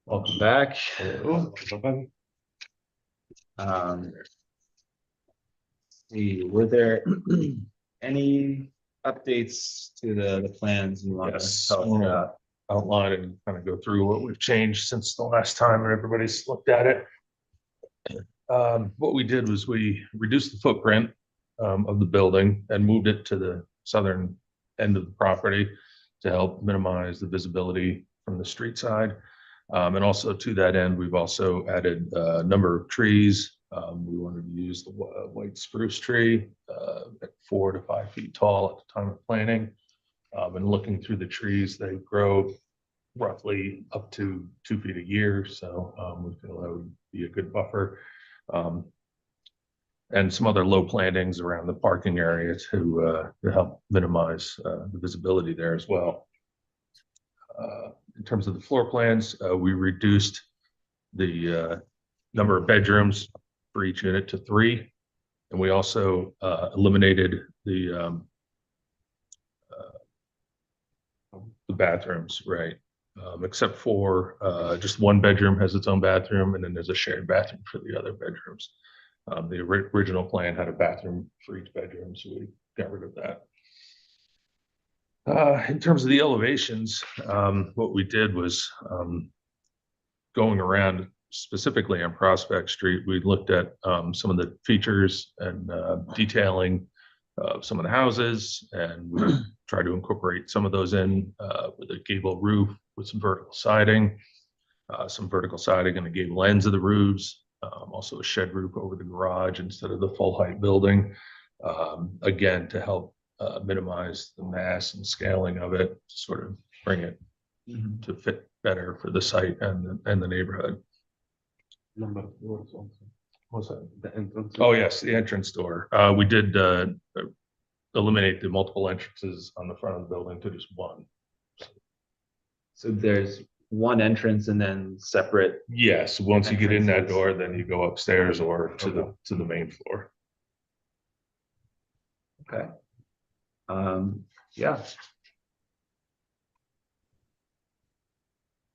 Welcome back. See, were there any updates to the plans you want to Yes, tell us about? outline and kind of go through what we've changed since the last time and everybody's looked at it. What we did was we reduced the footprint of the building and moved it to the southern end of the property to help minimize the visibility from the street side. And also to that end, we've also added a number of trees. We wanted to use the white spruce tree at 4 to 5 feet tall at the time of planting. And looking through the trees, they grow roughly up to 2 feet a year. So we feel that would be a good buffer. And some other low plantings around the parking area to help minimize the visibility there as well. In terms of the floor plans, we reduced the number of bedrooms for each unit to 3. And we also eliminated the bathrooms, right? Except for just one bedroom has its own bathroom, and then there's a shared bathroom for the other bedrooms. The original plan had a bathroom for each bedroom, so we got rid of that. In terms of the elevations, what we did was going around specifically on Prospect Street, we looked at some of the features and detailing of some of the houses, and we tried to incorporate some of those in with a gable roof with some vertical siding on the gable ends of the roofs, also a shed roof over the garage instead of the full height building, again, to help minimize the mass and scaling of it, to sort of bring it to fit better for the site and the neighborhood. Number of doors also. What's that? The entrance. Oh, yes, the entrance door. We did eliminate the multiple entrances on the front of the building to just one. So there's one entrance and then separate. Yes, once you get in that Entrances. door, then you go upstairs or to the main floor. Okay. Yeah.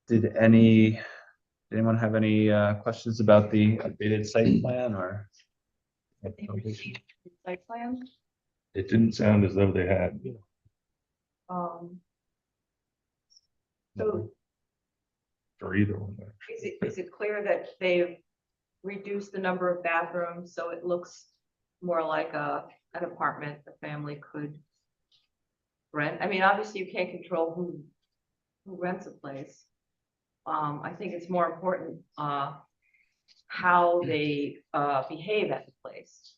Did anyone have any questions about the updated site plan or? Site plan, It didn't sound as though they had. so Or either one. is it clear that they've reduced the number of bathrooms, so it looks more like an apartment the family could rent? I mean, obviously you can't control who rents a place. I think it's more important, how they, behave at the place.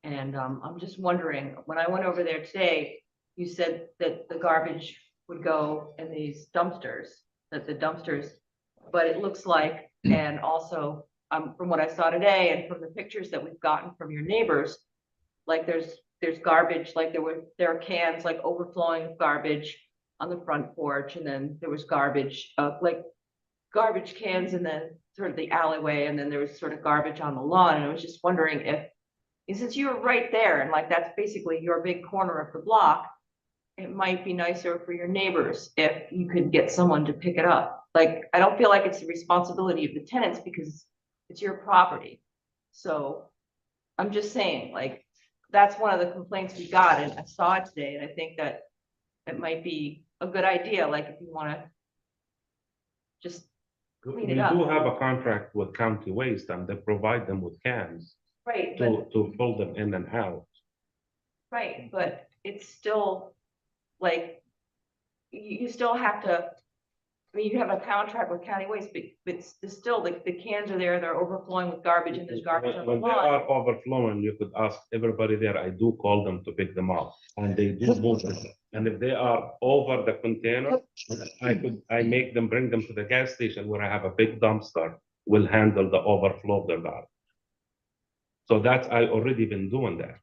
And, I'm just wondering, when I went over there today, you said that the garbage would go in these dumpsters, but it looks like, and also, from what I saw today and from the pictures that we've gotten from your neighbors, like there's garbage, like there are cans like overflowing with garbage on the front porch, and then there was garbage, like garbage cans in the sort of the alleyway, and then there was sort of garbage on the lawn. And I was just wondering if, since you were right there and like that's basically your big corner of the block, it might be nicer for your neighbors if you could get someone to pick it up. Like, I don't feel like it's the responsibility of the tenants because it's your property. So I'm just saying, like, that's one of the complaints we got, and I saw it today, and I think that it might be a good idea, like if you want to just clean We it up. do have a contract with County Waste, and they provide them with cans Right, but to fold them in and out. right, but it's still like, you still have to, I mean, you have a contract with County Waste, but it's still, the cans are there, they're overflowing with garbage, and there's garbage on the When they lawn. are overflowing, you could ask everybody there, I do call them to pick them up, and they do move them. And if they are over the container, I make them bring them to the gas station where I have a big dumpster, will handle the overflow of the garbage. So that's, I already been doing that.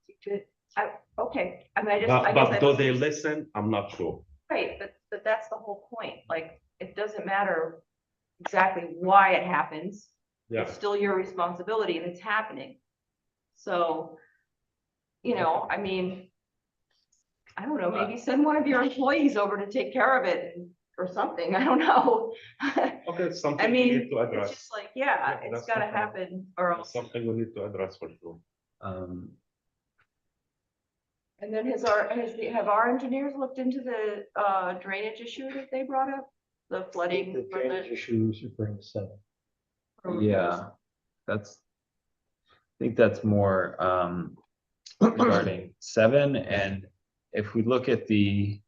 Okay, I mean, I But guess do they listen? I'm not sure. right, but that's the whole point, like, it doesn't matter exactly why it happens. Yeah. It's still your responsibility and it's happening. So, I mean, I don't know, maybe send one of your employees over to take care of it or something, I don't know. Okay, it's something I we mean, need to it's address. just like, yeah, Yeah, it's that's gotta something- happen or else. Something we need to address for sure. And then have our engineers looked into the drainage issue that they brought up? The flooding? The from drainage issues referring to 7. Yeah, I think that's more regarding 7, and if we look at the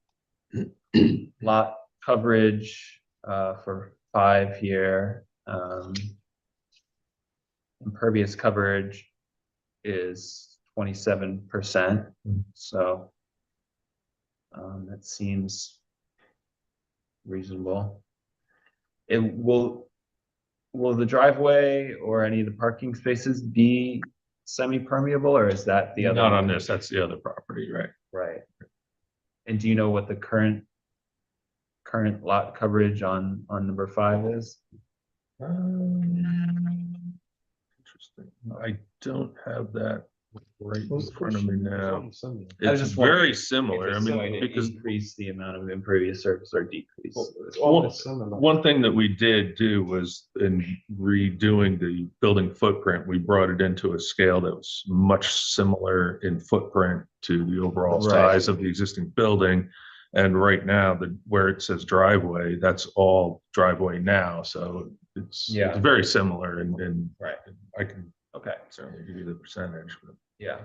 lot coverage for 5 here, impervious coverage is 27%, so that seems reasonable. Will the driveway or any of the parking spaces be semi-permeable, or is that the other? Not on this, that's the other property, right? Right. And do you know what the current lot coverage on number 5 is? Interesting. I don't have that right in front of me now. I was It's just very wondering similar. I If it's mean, going to because increase the amount of impervious surface or decrease. one thing that we did do was in redoing the building footprint, we brought it into a scale that was much similar in footprint to the overall Right. size of the existing building. And right now, where it says driveway, that's all driveway now. So it's very similar and Right. I can Okay. certainly give you the percentage, but. Yeah.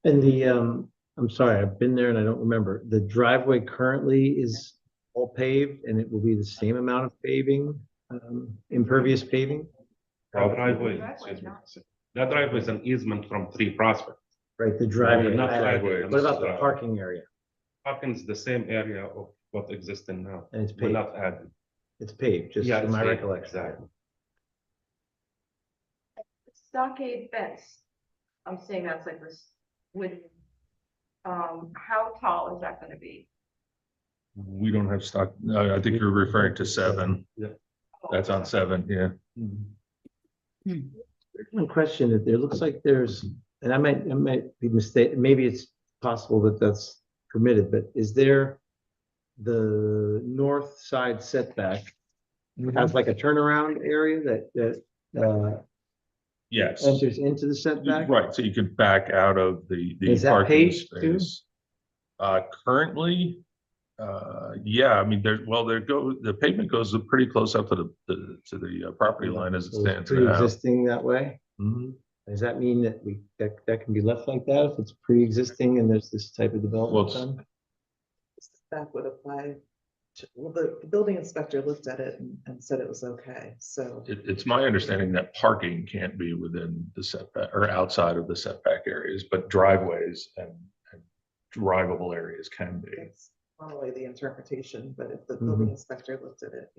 And I'm sorry, I've been there and I don't remember. The driveway currently is all paved and it will be the same amount of paving, impervious paving? That driveway is an easement from 3 Prospect. Right, the driveway. Not driveway. What about the parking area? Parking is the same area of what existing now. And it's We're paved, not adding. it's paved, just Yeah, from it's my paved, recollection. exactly. Stockade fence. I'm saying that's like this with, how tall is that gonna be? We don't have stock. No, I think you're referring to 7. That's on 7, yeah. One question, that there looks like there's, and I might be mistaken, maybe it's possible that that's permitted, but is there the north side setback has like a turnaround area that Yes. enters into the setback? Right, so you could back out of the Is that parking paved too? space. Currently, yeah, I mean, the pavement goes pretty close up to the property line as it So it's stands now. pre-existing that way? Mhm. Does that mean that that can be left like that if it's pre-existing and there's this type of development Well, done? That would apply to, well, the building inspector looked at it and said it was okay, so. It's my understanding that parking can't be within the setback or outside of the setback areas, but driveways and drivable areas can be. That's probably the interpretation, but if the Mm-hmm. building inspector looked at it,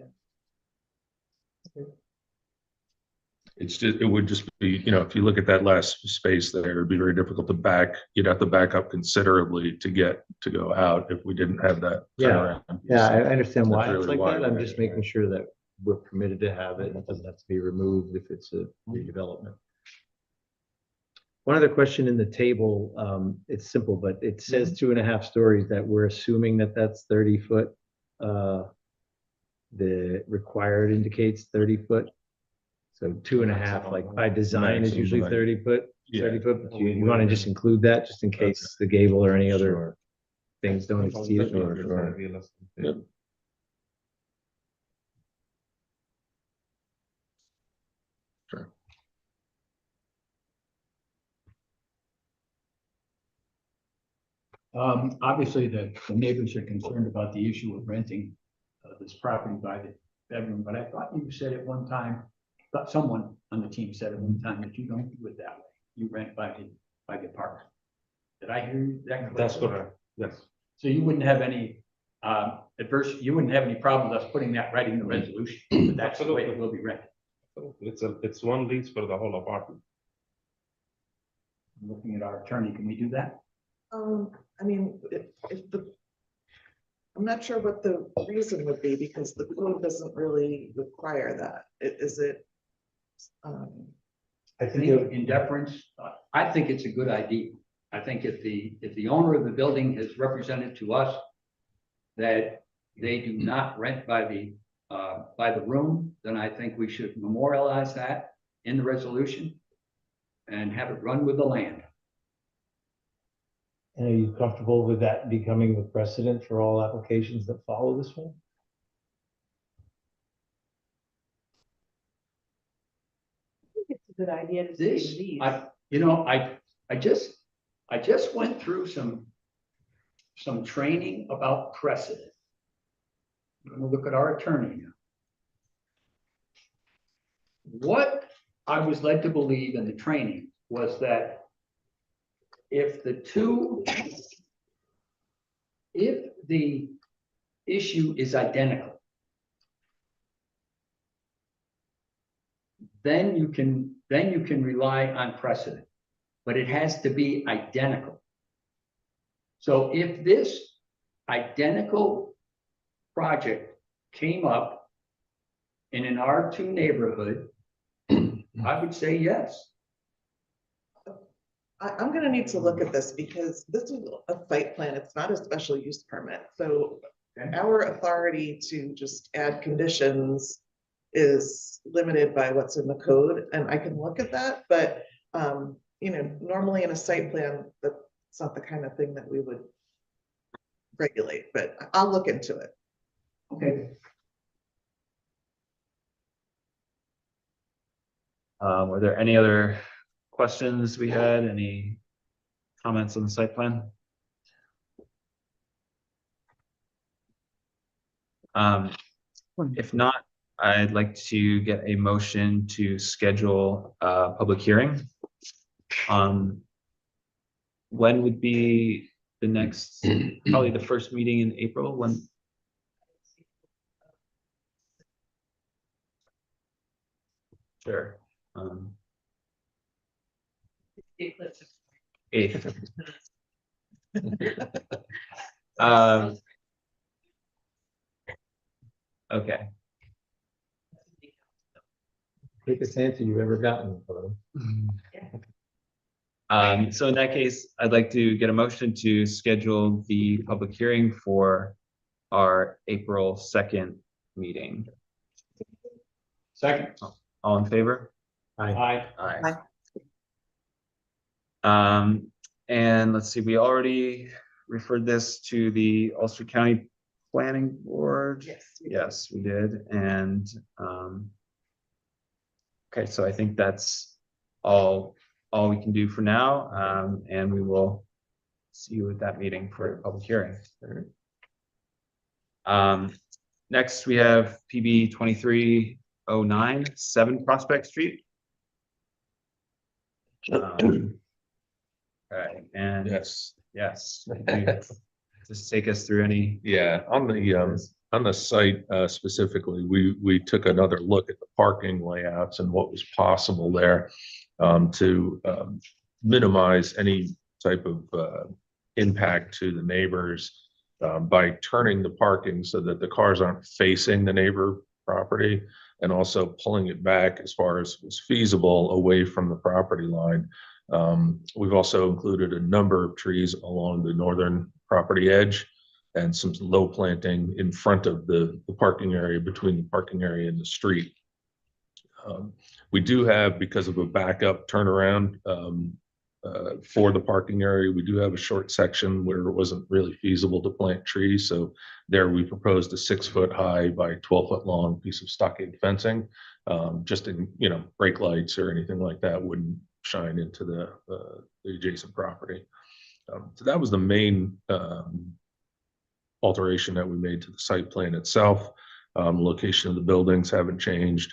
yeah. It's just, it would just be, if you look at that last space there, it'd be very difficult to you'd have to back up considerably to go out if we didn't have that. Yeah. turnaround. Yeah, I understand why That's it's really like why that. I'm we're- just making sure that we're permitted to have it. It doesn't have to be removed if it's a redevelopment. One other question in the table, it's simple, but it says 2.5 stories that we're assuming that that's 30 foot. The required indicates 30 foot. So 2.5, like by design is Maximum usually height. 30 foot, Yeah. 30 foot. But you want to just include that just in case the gable or any other things don't exceed it? Sure. Yep. Sure. Obviously, the neighbors are concerned about the issue of renting this property by the bedroom, but I thought you said at one time, thought someone on the team said at one time that you don't do it that way. You rent by the apartment. Did I hear you? That's correct, yes. So you wouldn't have any you wouldn't have any problem with us putting that right in the resolution, but that's the way it will be rented. It's one lease for the whole apartment. I'm looking at our attorney, can we do that? I mean, I'm not sure what the reason would be because the code doesn't really require that. Is it? I think in deference, I think it's a good idea. I think if the owner of the building has represented to us that they do not rent by the room, then I think we should memorialize that in the resolution and have it run with the land. And are you comfortable with that becoming the precedent for all applications that follow this one? It's a good idea to This, see these. I just went through some training about precedent. I'm gonna look at our attorney now. What I was led to believe in the training was that if the issue is identical, then you can rely on precedent, but it has to be identical. So if this identical project came up in an R2 neighborhood, I would say yes. I'm gonna need to look at this because this is a site plan, it's not a special use permit, so our authority to just add conditions is limited by what's in the code, and I can look at that, but, you know, normally in a site plan, that's not the kind of thing that we would regulate, but I'll look into it. Okay. Were there any other questions we had? Any comments on the site plan? If not, I'd like to get a motion to schedule a public hearing. When would be the next, probably the first meeting in April, when? Sure. The eclipse. 8th. Okay. Quickest answer you've ever gotten. So in that case, I'd like to get a motion to schedule the public hearing for our April 2nd meeting. Second. All in favor? Aye. Aye. And let's see, we already referred this to the Ulster County Planning Board. Yes. Yes, we did, and, okay, so I think that's all we can do for now, and we will see you at that meeting for a public hearing. Next, we have PB 2309, 7 Prospect Street. Okay, and Yes. yes, just take us through any. Yeah, on the site specifically, we took another look at the parking layouts and what was possible there to minimize any type of impact to the neighbors by turning the parking so that the cars aren't facing the neighbor property, and also pulling it back as far as was feasible away from the property line. We've also included a number of trees along the northern property edge and some low planting in front of the parking area, between the parking area and the street. We do have, because of a backup turnaround for the parking area, we do have a short section where it wasn't really feasible to plant trees. So there we proposed a 6-foot high by 12-foot long piece of stockade fencing, just in, you know, brake lights or anything like that wouldn't shine into the adjacent property. So that was the main alteration that we made to the site plan itself. Location of the buildings haven't changed.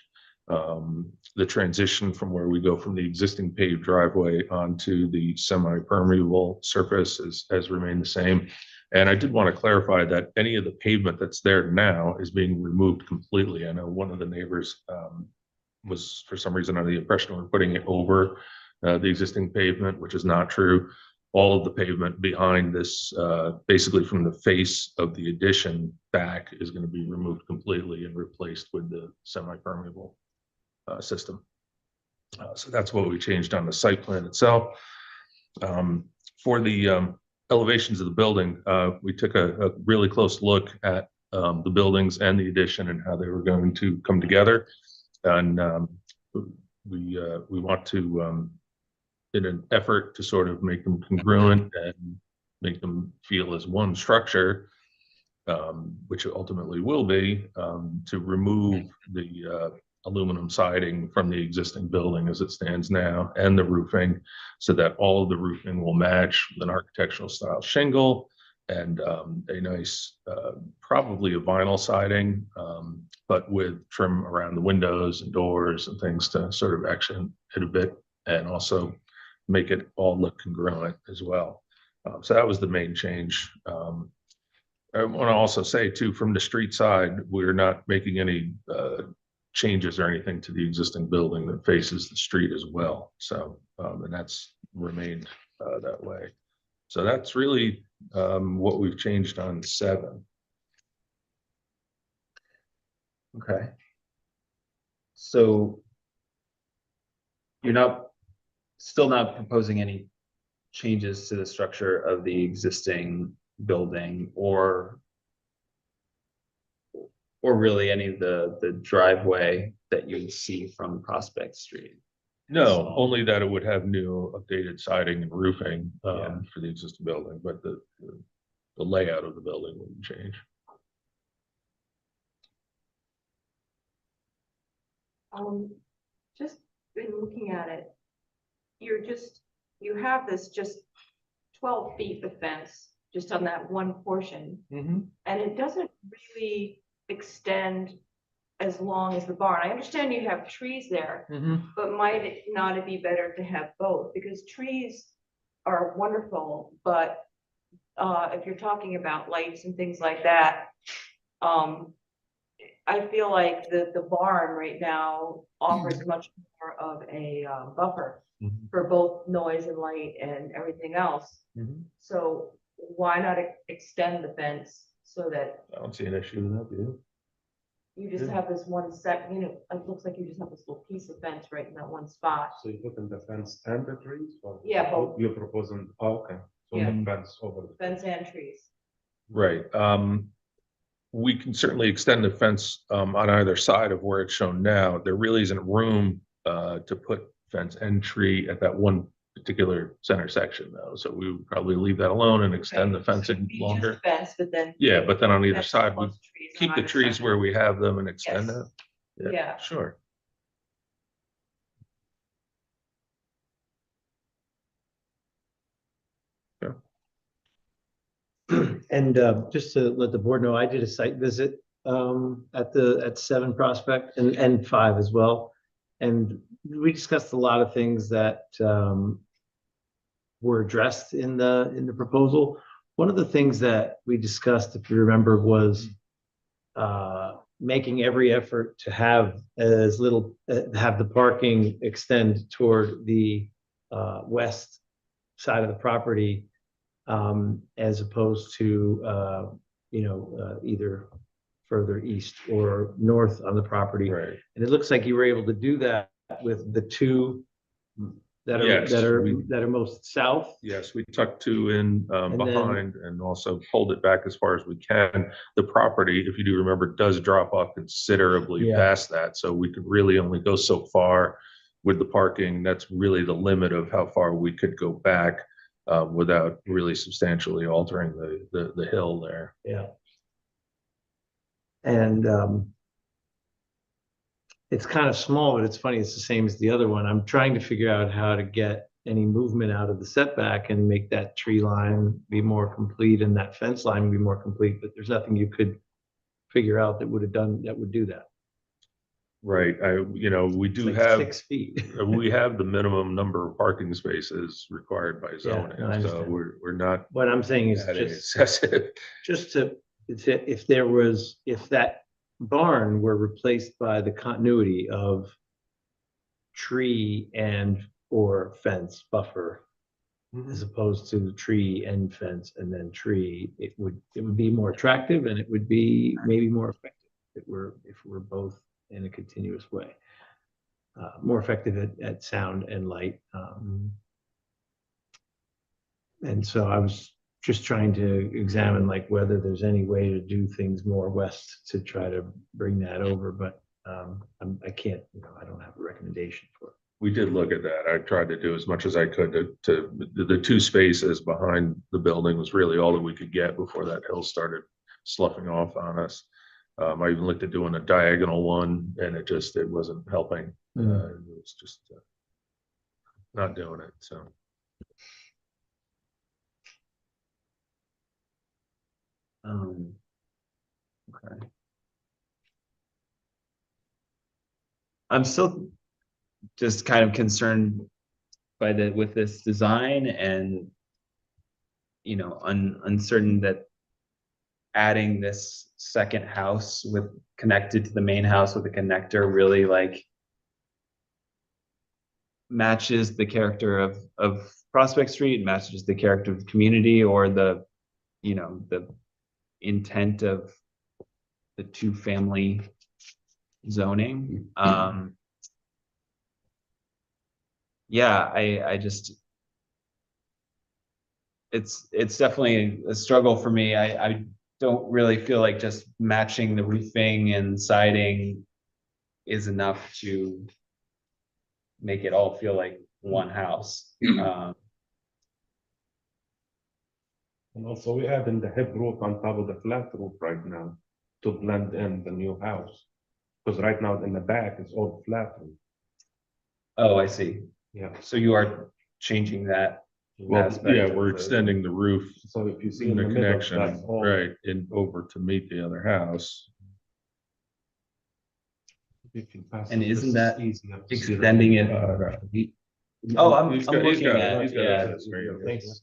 The transition from where we go from the existing paved driveway onto the semi-permeable surface has remained the same. And I did want to clarify that any of the pavement that's there now is being removed completely. I know one of the neighbors was, for some reason, under the impression we're putting it over the existing pavement, which is not true. All of the pavement behind this, basically from the face of the addition back, is going to be removed completely and replaced with the semi-permeable system. So that's what we changed on the site plan itself. For the elevations of the building, we took a really close look at the buildings and the addition and how they were going to come together. And we want to, in an effort to sort of make them congruent and make them feel as one structure, which it ultimately will be, to remove the aluminum siding from the existing building as it stands now, and the roofing, so that all of the roofing will match with an architectural style shingle and a nice, probably a vinyl siding, but with trim around the windows and doors and things to sort of accent it a bit, and also make it all look congruent as well. So that was the main change. I want to also say too, from the street side, we're not making any changes or anything to the existing building that faces the street as well. So, and that's remained that way. So that's really what we've changed on 7. Okay. So you're still not proposing any changes to the structure of the existing building or really any of the driveway that you see from Prospect Street? No, only that it would have new updated siding and roofing Yeah. for the existing building, but the layout of the building wouldn't change. Just been looking at it. You have this just 12 feet of fence just on that one portion. And it doesn't really extend as long as the barn. I understand you have trees there, but might it not be better to have both? Because trees are wonderful, but if you're talking about lights and things like that, I feel like the barn right now offers much more of a buffer for both noise and light and everything else. So why not extend the fence so that I don't see an issue with that, do you? you just have this one it looks like you just have this little piece of fence right in that one spot. So you put in the fence and the trees? Or Yeah, both. you're proposing, okay, so Yeah. the fence over the. Fence and trees. Right. We can certainly extend the fence on either side of where it's shown now. There really isn't room to put fence and tree at that one particular center section though. So we would probably leave that alone and extend the Okay, so fencing it'd be just longer. Fence, but then. Yeah, but then on either fence side, we plus trees on keep the either trees side. where we have them and extend Yes. it. Yeah. Sure. And just to let the board know, I did a site visit at 7 Prospect and 5 as well. And we discussed a lot of things that were addressed in the proposal. One of the things that we discussed, if you remember, was making every effort to have as little, have the parking extend toward the west side of the property, as opposed to, either further east or north on the property. Right. And it looks like you were able to do that with the two that are, Yes, that are, we- that are most south. Yes, we tucked 2 in then- behind and also pulled it back as far as we can. The property, if you do remember, does drop off considerably Yeah. past that. So we could really only go so far with the parking. That's really the limit of how far we could go back without really substantially altering the hill there. Yeah. And it's kind of small, but it's funny, it's the same as the other one. I'm trying to figure out how to get any movement out of the setback and make that tree line be more complete and that fence line be more complete, but there's nothing you could figure out that would do that. Right. We It's do like have 6 feet. we have the minimum number of parking spaces required by I zoning. So understand. we're not What I'm saying is adding just excessive. if that barn were replaced by the continuity of tree and or fence buffer, as opposed to tree and fence and then tree, it would be more attractive and it would be maybe more effective if we're both in a continuous way. More effective at sound and light. And so I was just trying to examine like whether there's any way to do things more west to try to bring that over, but I can't, I don't have a recommendation for it. We did look at that. I tried to do as much as I could to the 2 spaces behind the building was really all that we could get before that hill started sloughing off on us. I even looked at doing a diagonal one and it wasn't helping. It was just not doing it, so. Okay. I'm still just kind of concerned with this design and, uncertain that adding this second house connected to the main house with a connector really matches the character of Prospect Street, matches the character of the community, or the, you know, the intent of the two-family zoning. Yeah, I just, it's definitely a struggle for me. I don't really feel like just matching the roofing and siding is enough to make it all feel like one house. And also we adding the hip roof on top of the flat roof right now to blend in the new house. Because right now in the back, it's all flat roof. Oh, I see. Yeah. So you are changing that. Well, aspect yeah, of we're the- extending the roof, So if you see in in the the middle, connection, that's all. right, in over to meet the other house. If you pass And it, isn't this is that easy, you have to see the- extending it? Oh, I'm He's got it, looking he's at, got yeah. it, Thanks.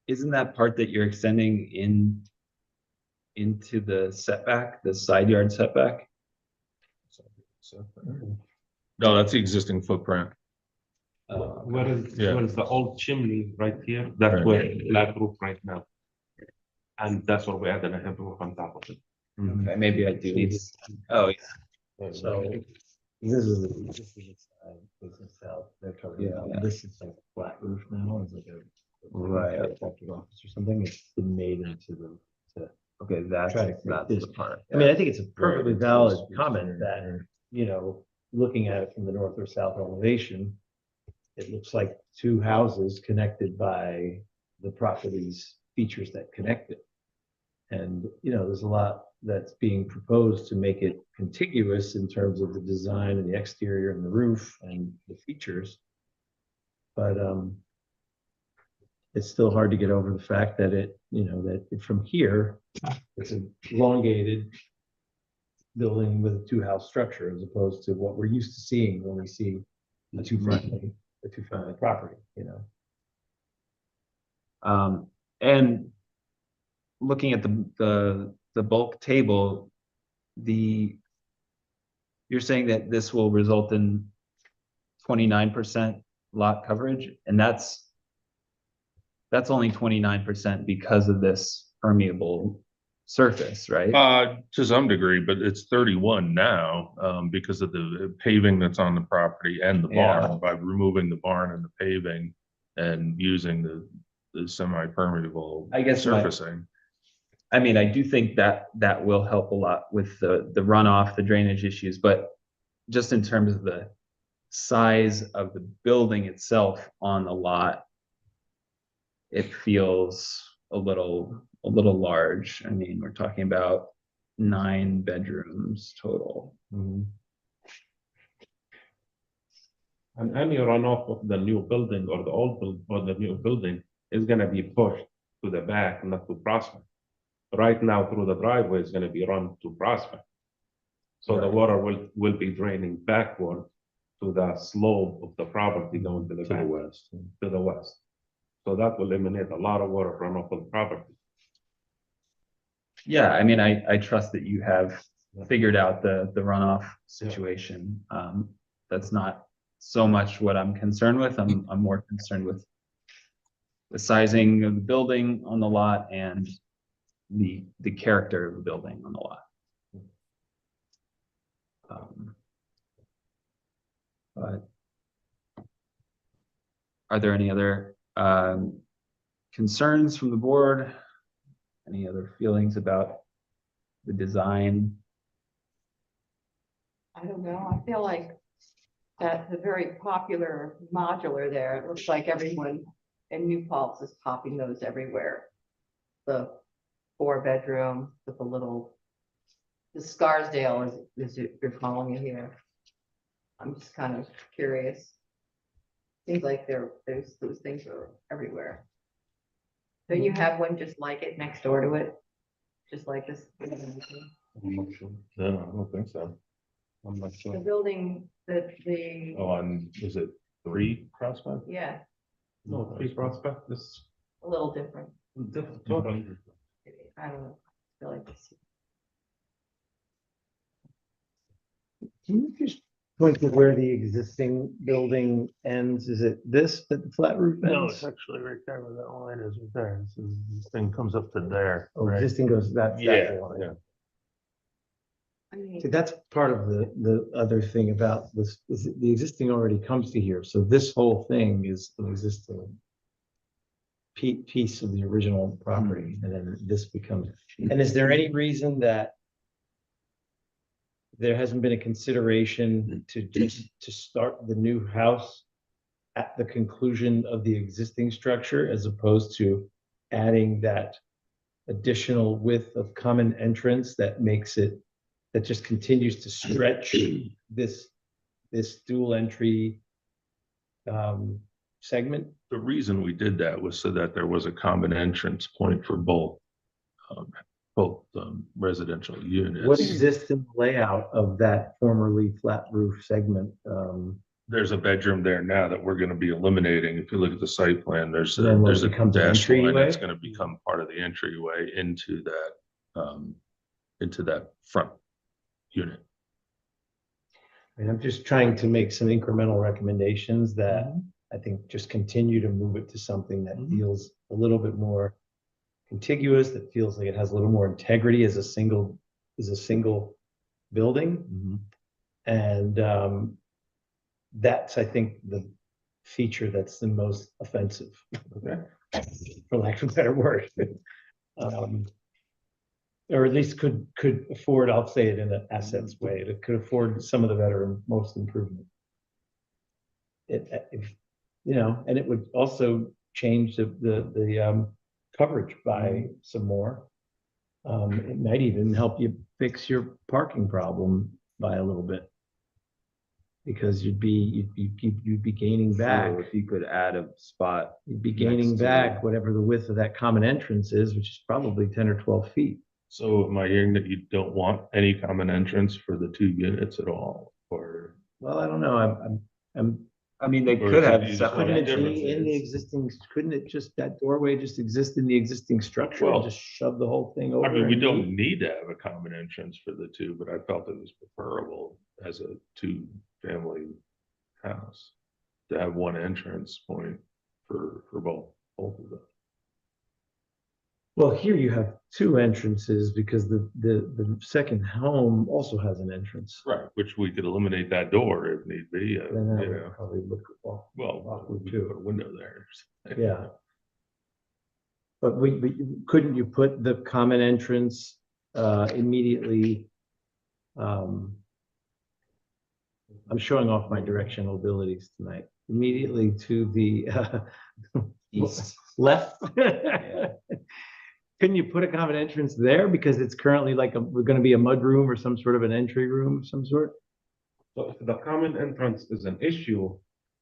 Isn't that part that you're extending into the setback, the side yard setback? No, that's the existing footprint. Where is, Yeah. where is the old chimney right here? That's Right. where the flat roof right now. And that's where we added a hip roof on top of it. Okay, maybe I do need, oh, yeah. So this is south, they're talking Yeah. about, this is like a flat roof now, it's like a. Right. Architecture office or something, it's been made into the. Okay, that's Try to create that's this the part. I mean, I think it's a perfectly Right. valid comment that, you know, looking at it from the north or south elevation, it looks like two houses connected by the property's features that connect it. And, you know, there's a lot that's being proposed to make it contiguous in terms of the design and the exterior and the roof and the features. But, it's still hard to get over the fact that it, you know, that from here, it's an elongated building with a two-house structure as opposed to what we're used to seeing when we see the two-family property, you know? And looking at the bulk table, you're saying that this will result in 29% lot coverage, and that's only 29% because of this permeable surface, right? To some degree, but it's 31 now, because of the paving that's on the property and the Yeah. barn, by removing the barn and the paving and using the semi-permeable I guess surfacing. I mean, I do think that will help a lot with the runoff, the drainage issues, but just in terms of the size of the building itself on the lot, it feels a little large. I mean, we're talking about 9 bedrooms total. And any runoff of the new building or the old or the new building is gonna be pushed to the back, not to Prospect. Right now, through the driveway is gonna be run to Prospect. So the water will be draining backward to the slope of the property going to the back. west. To the west. So that will eliminate a lot of water runoff of the property. Yeah, I mean, I trust that you have figured out the runoff situation. That's not so much what I'm concerned with. I'm more concerned with the sizing of the building on the lot and the character of the building on the lot. But are there any other concerns from the board? Any other feelings about the design? I don't know, I feel like that the very popular modular there, it looks like everyone in New Paltz is popping those everywhere. The 4-bedroom with the little, the Scarsdale is you're calling it here. I'm just kind of curious. Seems like those things are everywhere. Don't you have one just like it next door to it? Just like this? I'm not sure. No, I don't think so. I'm not The sure. building, the, On, is it 3 Prospect? yeah, No, Three Prospect, this a little different. different, totally. I don't know. I feel like this. Can you just point to where the existing building ends? Is it this that the flat roof No, ends? it's actually right there where that line is right there. This thing comes up to there. Oh, right? existing goes, that's Yeah, that line. yeah. I mean, See, that's part of the other thing about this, is that the existing already comes to here, so this whole thing is an existing piece of the original property, and then this becomes, and is there any reason that there hasn't been a consideration to start the new house at the conclusion of the existing structure, as opposed to adding that additional width of common entrance that makes it, that just continues to stretch this dual entry segment? The reason we did that was so that there was a common entrance point for both residential units. What exists in the layout of that formerly flat roof segment? There's a bedroom there now that we're gonna be eliminating. If you look at the site plan, there's Then what, there's a becomes an dash line entryway? that's gonna become part of the entryway into that front unit. And I'm just trying to make some incremental recommendations that I think just continue to move it to something that feels a little bit more contiguous, that feels like it has a little more integrity as a single building. And that's, I think, the feature that's the most offensive, for lack of a better word. Or at least could afford, I'll say it in an assets way, it could afford some of the better and most improvement. And it would also change the coverage by some more. It might even help you fix your parking problem by a little bit. Because you'd be gaining back. So if you could add a spot. You'd be gaining next to- back whatever the width of that common entrance is, which is probably 10 or 12 feet. So am I hearing that you don't want any common entrance for the two units at all, or? Well, I don't know, I mean, they Or could is it have you just separate couldn't it different be in the existing, couldn't it just, that doorway just exist in the existing structure and Well, just shove the whole thing over? I mean, we and don't leave? need to have a common entrance for the two, but I felt it was preferable as a two-family house to have one entrance point for both of them. Well, here you have two entrances because the second home also has an entrance. Right. Which we could eliminate that door if need be, Then that you would know, probably look off. well, awkward we too. could put a window there. Yeah. But couldn't you put the common entrance immediately? I'm showing off my directional abilities tonight. Immediately to the East. left. Couldn't you put a common entrance there because it's currently like we're going to be a mud room or some sort of an entry room of some sort? So if the common entrance is an issue,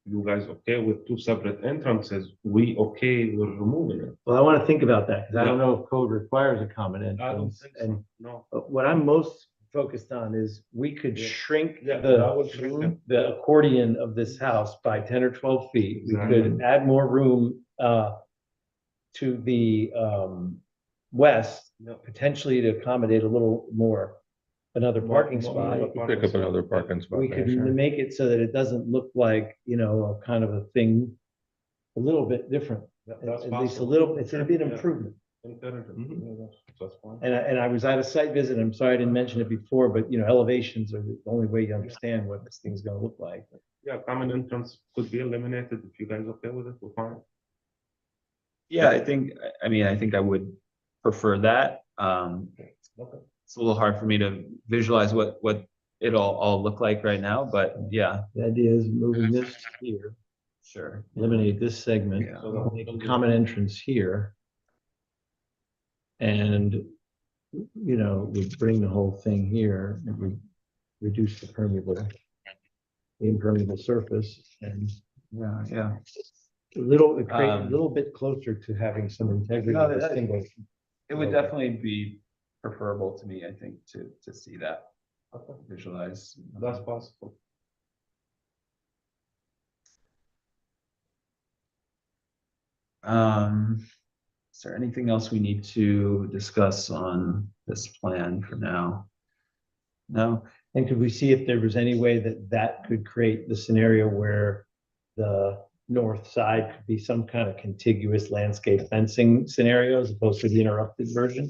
you guys okay with two separate entrances? We okay with removing it? Well, I want to think about that because I don't know if code requires a common I don't entrance. think And so, no. what I'm most focused on is we could Yeah. shrink Yeah, that would shrink it. the accordion of this house by 10 or 12 feet. We could Exactly. add more room to the west, Yeah. potentially to accommodate a little more, another parking spot. Pick up another parking spot. We there, could sure. make it so that it doesn't look like, a kind of a thing, a little bit different. That's At least a possible. little, it's gonna be an Yeah. improvement. Intelligent. Mhm. Yeah, that's fine. And I was at a site visit, I'm sorry I didn't mention it before, but elevations are the only way you understand what this thing's gonna look like. Yeah, common entrance could be eliminated if you guys okay with it, we're fine. Yeah, I think I would prefer that. Okay. It's a little hard for me to visualize what it'll all look like right now, but yeah, The idea is moving this here, sure. eliminate this segment, Yeah. make a common entrance here. And, we bring the whole thing here and we reduce the impermeable surface and Yeah. it create a little bit closer to having some integrity. No, of the that- single. It would definitely be preferable to me, I think, to see that visualize. That's possible. Is there anything else we need to discuss on this plan for now? No, And could we see if there was any way that that could create the scenario where the north side could be some kind of contiguous landscape fencing scenario as opposed to the interrupted version?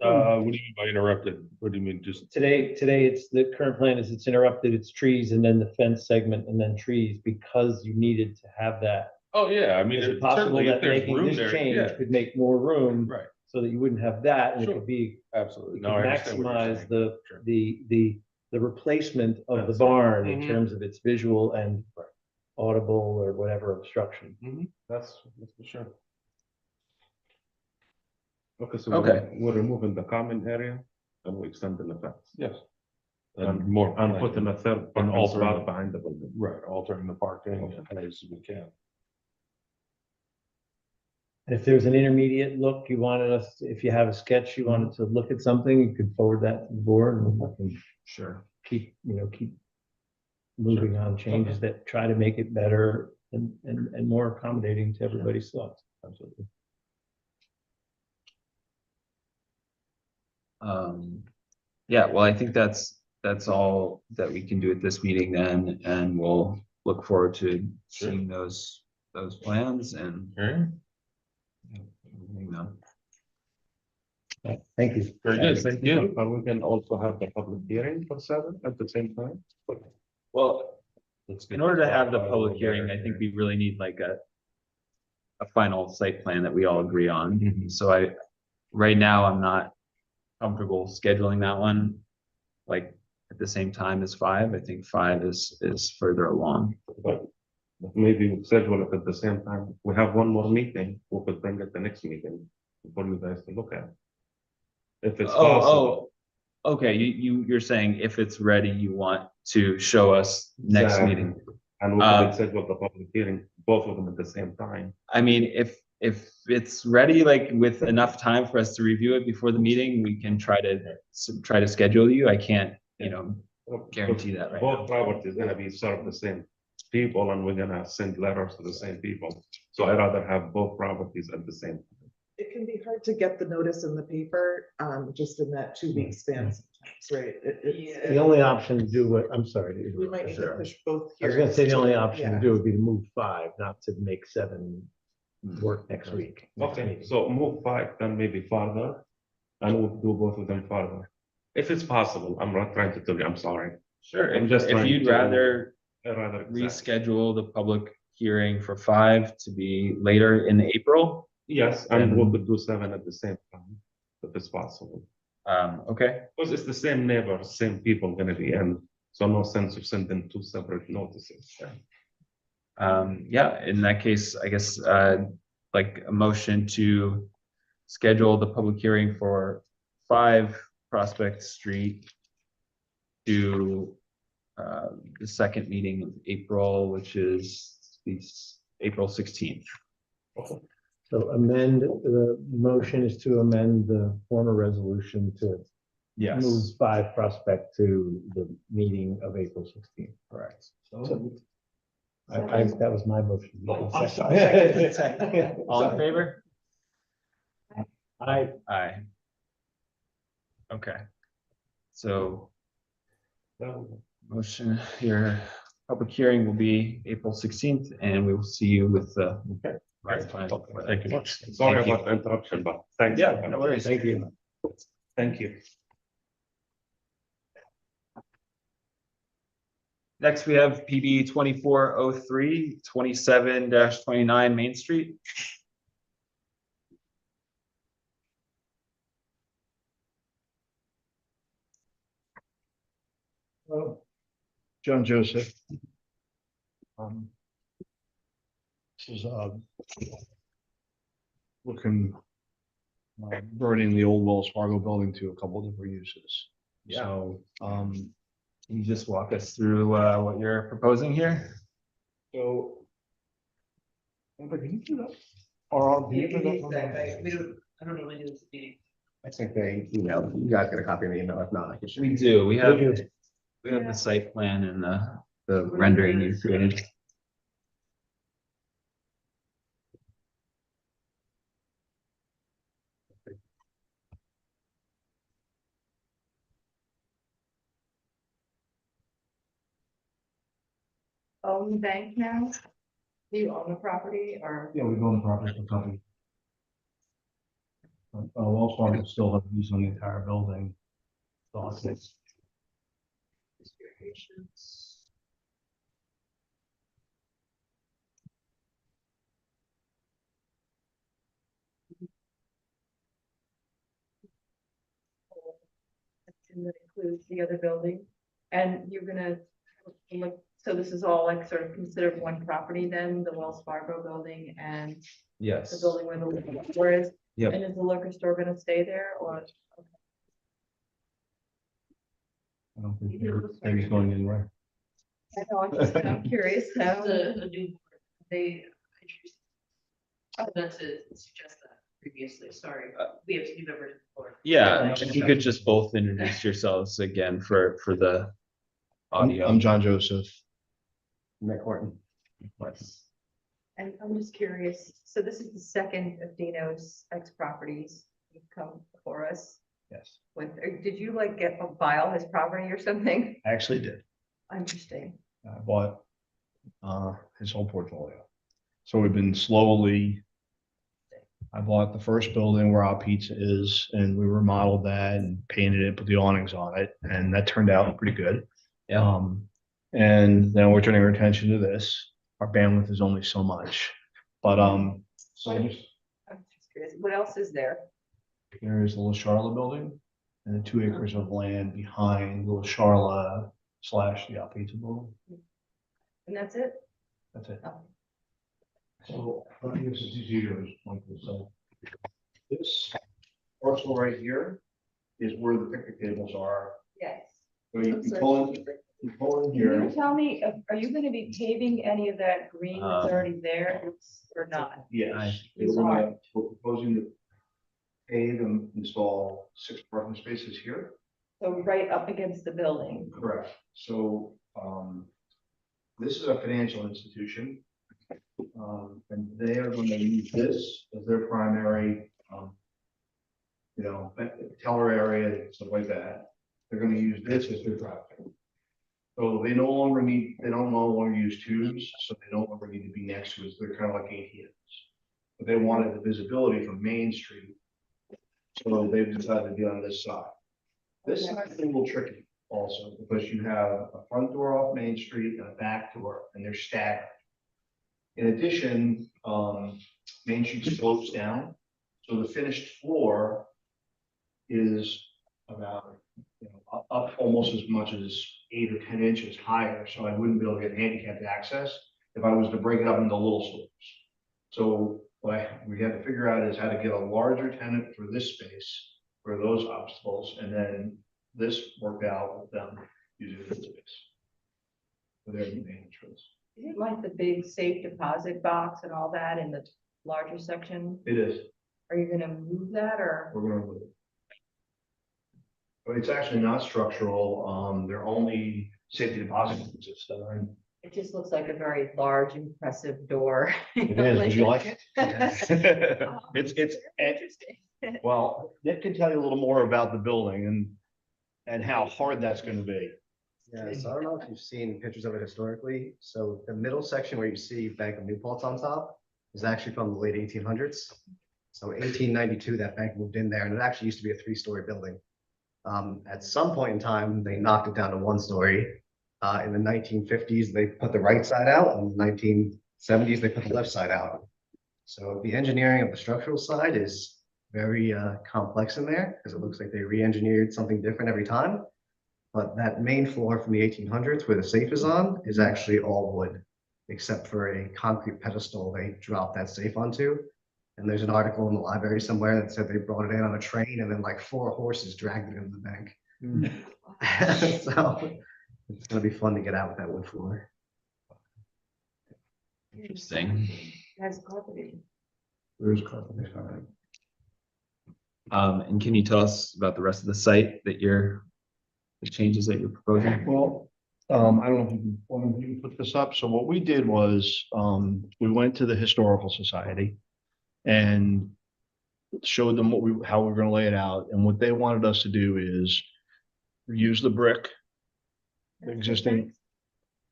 What do you mean by interrupted? What do you mean, just? Today, it's, the current plan is it's interrupted, it's trees and then the fence segment and then trees because you needed to have that. Oh, yeah, I mean, Is it possible certainly if that there's making room this there, change yeah, could make more room? right, So that you wouldn't have that and it Sure. could be, absolutely. it No, could I understand what you're maximize saying. the, Sure. the replacement of the That's it. barn in Mhm. terms of its visual and audible or whatever obstruction. That's for sure. Okay, so Okay. we're removing the common area and we're extending the fence. Yes. And more. And putting a third And parking altering spot the- behind the building. Right, altering the parking as we can. And if there's an intermediate look, you wanted us, if you have a sketch, you wanted to look at something, you could forward that to the board and we can Sure. keep moving on changes that try to make it better and more accommodating to everybody's thoughts. Absolutely. Yeah, well, I think that's all that we can do at this meeting then, and we'll look forward to Sure. seeing those plans and. Okay. You know. Thank you. Very good, thank you. And we can also have the public hearing for 7 at the same time. Well, in order to have the public hearing, I think we really need like a final site plan that we all agree on. So right now, I'm not comfortable scheduling that one like at the same time as 5. I think 5 is further along. But maybe we schedule it at the same time. We have one more meeting. We could bring it the next meeting for you guys to look at. If it's possible. Okay, you're saying if it's ready, you want to show us next Exactly. meeting. And we could schedule the public hearing, both of them at the same time. I mean, if it's ready, like with enough time for us to review it before the meeting, we can try to schedule you. I can't, guarantee that right now. Both properties gonna be served the same people and we're gonna send letters to the same people. So I'd rather have both properties at the same time. It can be hard to get the notice in the paper, just in that 2-week span sometimes, right? The only option to do what, I'm sorry. to We interrupt. might need to push both. I was gonna say the only hearings option to yeah. do would be to move 5, not to make 7 work next week. Okay, so move 5, then maybe farther, and we'll do both of them farther. If it's possible, I'm not trying to tell you, I'm sorry. Sure, I'm just if trying you'd to- rather I'd rather. reschedule the public hearing for 5 to be later in April. Yes, and we could do 7 at the same time, if it's possible. Okay, Because it's the same neighbors, same people gonna be in, so no sense of sending 2 separate notices. yeah, in that case, I guess, like a motion to schedule the public hearing for 5 Prospect Street to the second meeting of April, which is the April 16th. So the motion is to amend the former resolution to move 5 Prospect to the meeting of April 16th. Correct. That was my motion. I'm sorry. All in favor? Aye. Aye. Okay. So motion, your public hearing will be April 16th and we will see you with the. Right. Thank you much. Sorry Thank you. about the interruption, but thanks. Yeah, no worries. Thank you. Thank you. Next, we have PB 2403, 27-29 Main Street. John Joseph. This is looking burning the old Wells Fargo building to a couple of different uses. Yeah. So, Can you just walk us through what you're proposing here? so. Amber, can you do that? Or Yeah, give me a sec. I don't normally do this meeting. I think they emailed, you guys get a copy of the email, if not, I can show We you. do, we have the site plan and the rendering you created. own the bank now? Do you own the property or? Yeah, we go on property for company. Wells Fargo still have use on the entire building. So it's- And that includes the other building, and you're gonna look, so this is all like sort of considered one property then, the Wells Fargo building and the Yes. building where the liquor store is? Yep. And is the liquor store gonna stay there or? I don't think they're going anywhere. I know, I'm curious how. The new, they introduced. I was meant to suggest that previously, sorry, we have new members before. Yeah, if you could just both introduce yourselves again for the audio. I'm John Joseph. Nick Horton. And I'm just curious, so this is the second of Dino's ex properties you've come before us Yes, with, or did you like get a file his property or something? I actually did. Interesting. I bought his whole portfolio. So we've been slowly. I bought the first building where our pizza is, and we remodeled that and painted it, put the awnings on it, and that turned out pretty good. Yeah. And then we're turning our attention to this. Our bandwidth is only so much, but so I'm just curious, what else is there? there's the La Charla building and the 2 acres of land behind the La Charla / the Al Pizza building. And that's it? That's it. Oh. So, this is easier, so this parcel right here is where the picnic tables are. Yes. So you pull in Can here. you tell me, are you gonna be paving any of that green that's already there or not? Yes, You we're proposing to pave and install 6 parking spaces here. So right up against the building? Correct. So, this is a financial institution. And they are going to use this as their primary, teller area, stuff like that. They're going to use this as their traffic. So they don't no longer use tubes, so they no longer need to be next to us. They're kind of like ATMs. But they wanted the visibility from Main Street. So they've decided to be on this side. This side is a little tricky also, because you have a front door off Main Street and a back door, and they're staggered. In addition, Main Street slopes down, so the finished floor is about, up almost as much as 8 or 10 inches higher, so I wouldn't be able to get handicapped access if I was to break it up into little slopes. So what we had to figure out is how to get a larger tenant for this space, for those obstacles, and then this worked out with them using this space for their main entrance. Is it like the big safe deposit box and all that in the larger section? It is. Are you gonna move that or? We're gonna move it. But it's actually not structural. They're only safety deposit system. It just looks like a very large, impressive door. It is. Would you like it? Oh, It's, interesting. well, Nick can tell you a little more about the building and how hard that's gonna be. Yeah, so I don't know if you've seen pictures of it historically. So the middle section where you see Bank of New Paltz on top is actually from the late 1800s. So 1892, that bank moved in there, and it actually used to be a 3-story building. At some point in time, they knocked it down to 1 story. In the 1950s, they put the right side out, and in the 1970s, they put the left side out. So the engineering of the structural side is very complex in there, because it looks like they re-engineered something different every time. But that main floor from the 1800s where the safe is on is actually all wood, except for a concrete pedestal they dropped that safe onto. And there's an article in the library somewhere that said they brought it in on a train and then like 4 horses dragged it into the bank. So it's gonna be fun to get out with that wood floor. Interesting. That's carpeting. There's carpet coming. And can you tell us about the rest of the site the changes that you're proposing? Well, I don't know if you can put this up. So what we did was, we went to the Historical Society and showed them how we're gonna lay it out. And what they wanted us to do is use the brick, the existing.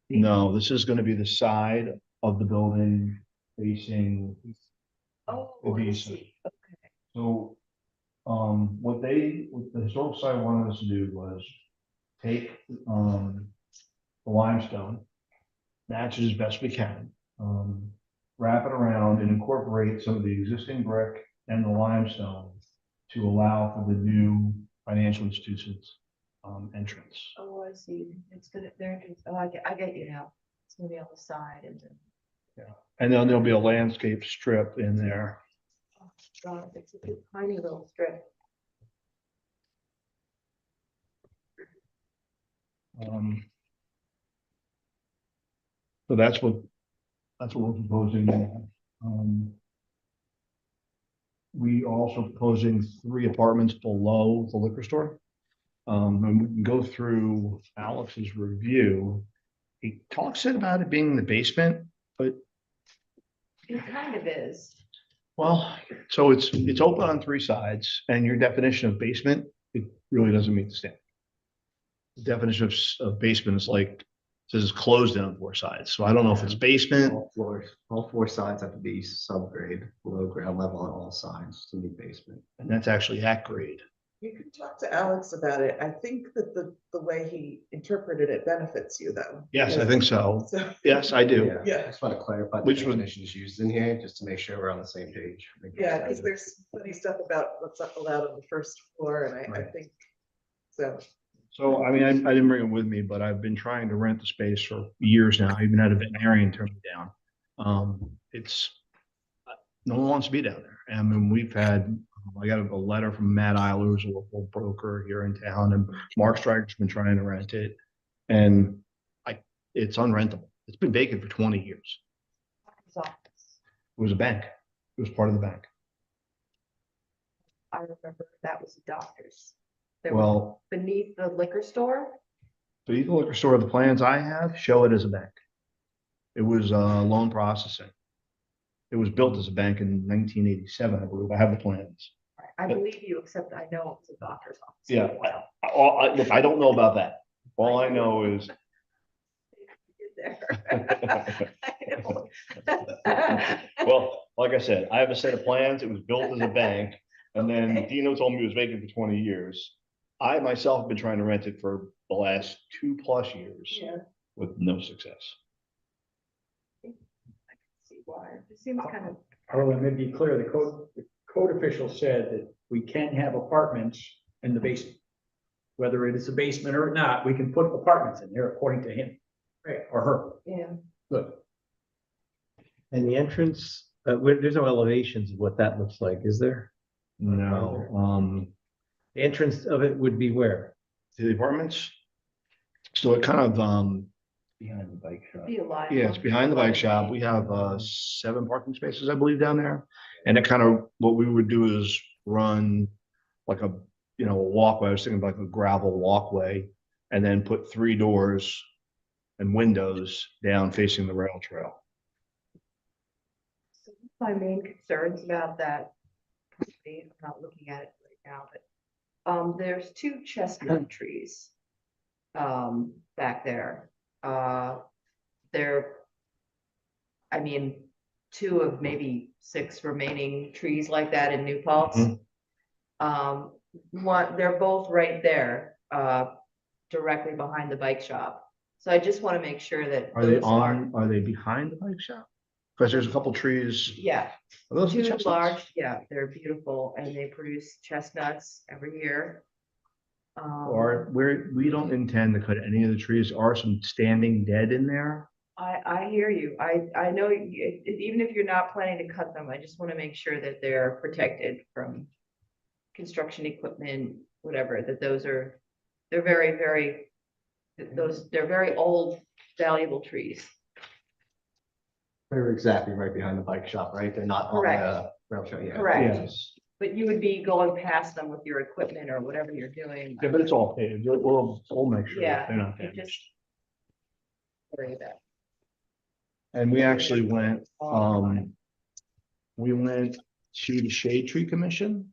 No, this is gonna be the side of the building facing Oh, the I east. see. Okay. So, what the historical society wanted us to do was take, the limestone, match it as best we can, wrap it around and incorporate some of the existing brick and the limestone to allow for the new financial institutions, entrance. Oh, I see. It's gonna, there, oh, I get you now. It's gonna be on the side and then. And then there'll be a landscape strip in there. Oh, God, it's a good tiny little strip. So that's what we're proposing. We also proposing 3 apartments below the liquor store. And we can go through Alex's review. He talks about it being in the basement, but It kind of is. well, so it's open on 3 sides, and your definition of basement, it really doesn't meet the standard. The definition of basement is like, says it's closed in on 4 sides, so I don't know if it's basement. All floors, all 4 sides have to be subgrade, below ground level on all sides to meet basement. And that's actually at grade. You can talk to Alex about it. I think that the way he interpreted it benefits you, though. Yes, I think so. So- Yes, I do. Yeah. I just want to clarify the Which was- definitions used in here, just to make sure we're on the same page. Yeah, because there's funny stuff about what's allowed on the first floor, and I Right. think, so. So, I mean, I didn't bring it with me, but I've been trying to rent the space for years now. I even had a veterinarian turn me down. No one wants to be down there. I mean, I got a letter from Matt Eiler, who's a local broker here in town, and Mark Stryker's been trying to rent it. And it's unrentable. It's been vacant for 20 years. His office. It was a bank. It was part of the bank. I remember that was a doctor's. They were Well, beneath the liquor store. beneath the liquor store, the plans I have show it as a bank. It was loan processing. It was built as a bank in 1987, I believe. I have the plans. I believe you, except I know it was a doctor's office. Yeah, look, I don't know about that. All I know is. Well, like I said, I have a set of plans. It was built as a bank. And then Dino told me it was vacant for 20 years. I myself have been trying to rent it for the last 2+ years Yeah. with no success. See why. It seems kind of. Arlen, to be clear, the code official said that we can have apartments in the basement. Whether it is a basement or not, we can put apartments in there according to him. Right. Or her. Yeah. Good. And the entrance, there's no elevations of what that looks like, is there? No, The entrance of it would be where? to the apartments. So it kind of, behind the bike shop. Be alive. Yeah, it's behind the bike shop. We have 7 parking spaces, I believe, down there. And it kind of, what we would do is run like a walkway. I was thinking like a gravel walkway, and then put 3 doors and windows down facing the rail trail. So my main concerns about that, property, I'm not looking at it right now, but there's 2 chestnut trees back there. They're, I mean, 2 of maybe 6 remaining trees like that in New Paltz. They're both right there, directly behind the bike shop. So I just want to make sure that Are they those are, are they behind the bike shop? Because there's a couple trees. yeah, Are those the 2 chestnuts? large, yeah, they're beautiful and they produce chestnuts every year. Or we don't intend to cut any of the trees. There are some standing dead in there. I hear you. I know even if you're not planning to cut them, I just want to make sure that they're protected from construction equipment, whatever, that they're very they're very old, valuable trees. They're exactly right behind the bike shop, right? They're not on Correct. the rail trail yet. Correct. Yes. But you would be going past them with your equipment or whatever you're doing. Yeah, but it's all paved. We'll make sure that Yeah, they're not you damaged. just worry about. And we actually went to the Shade Tree Commission.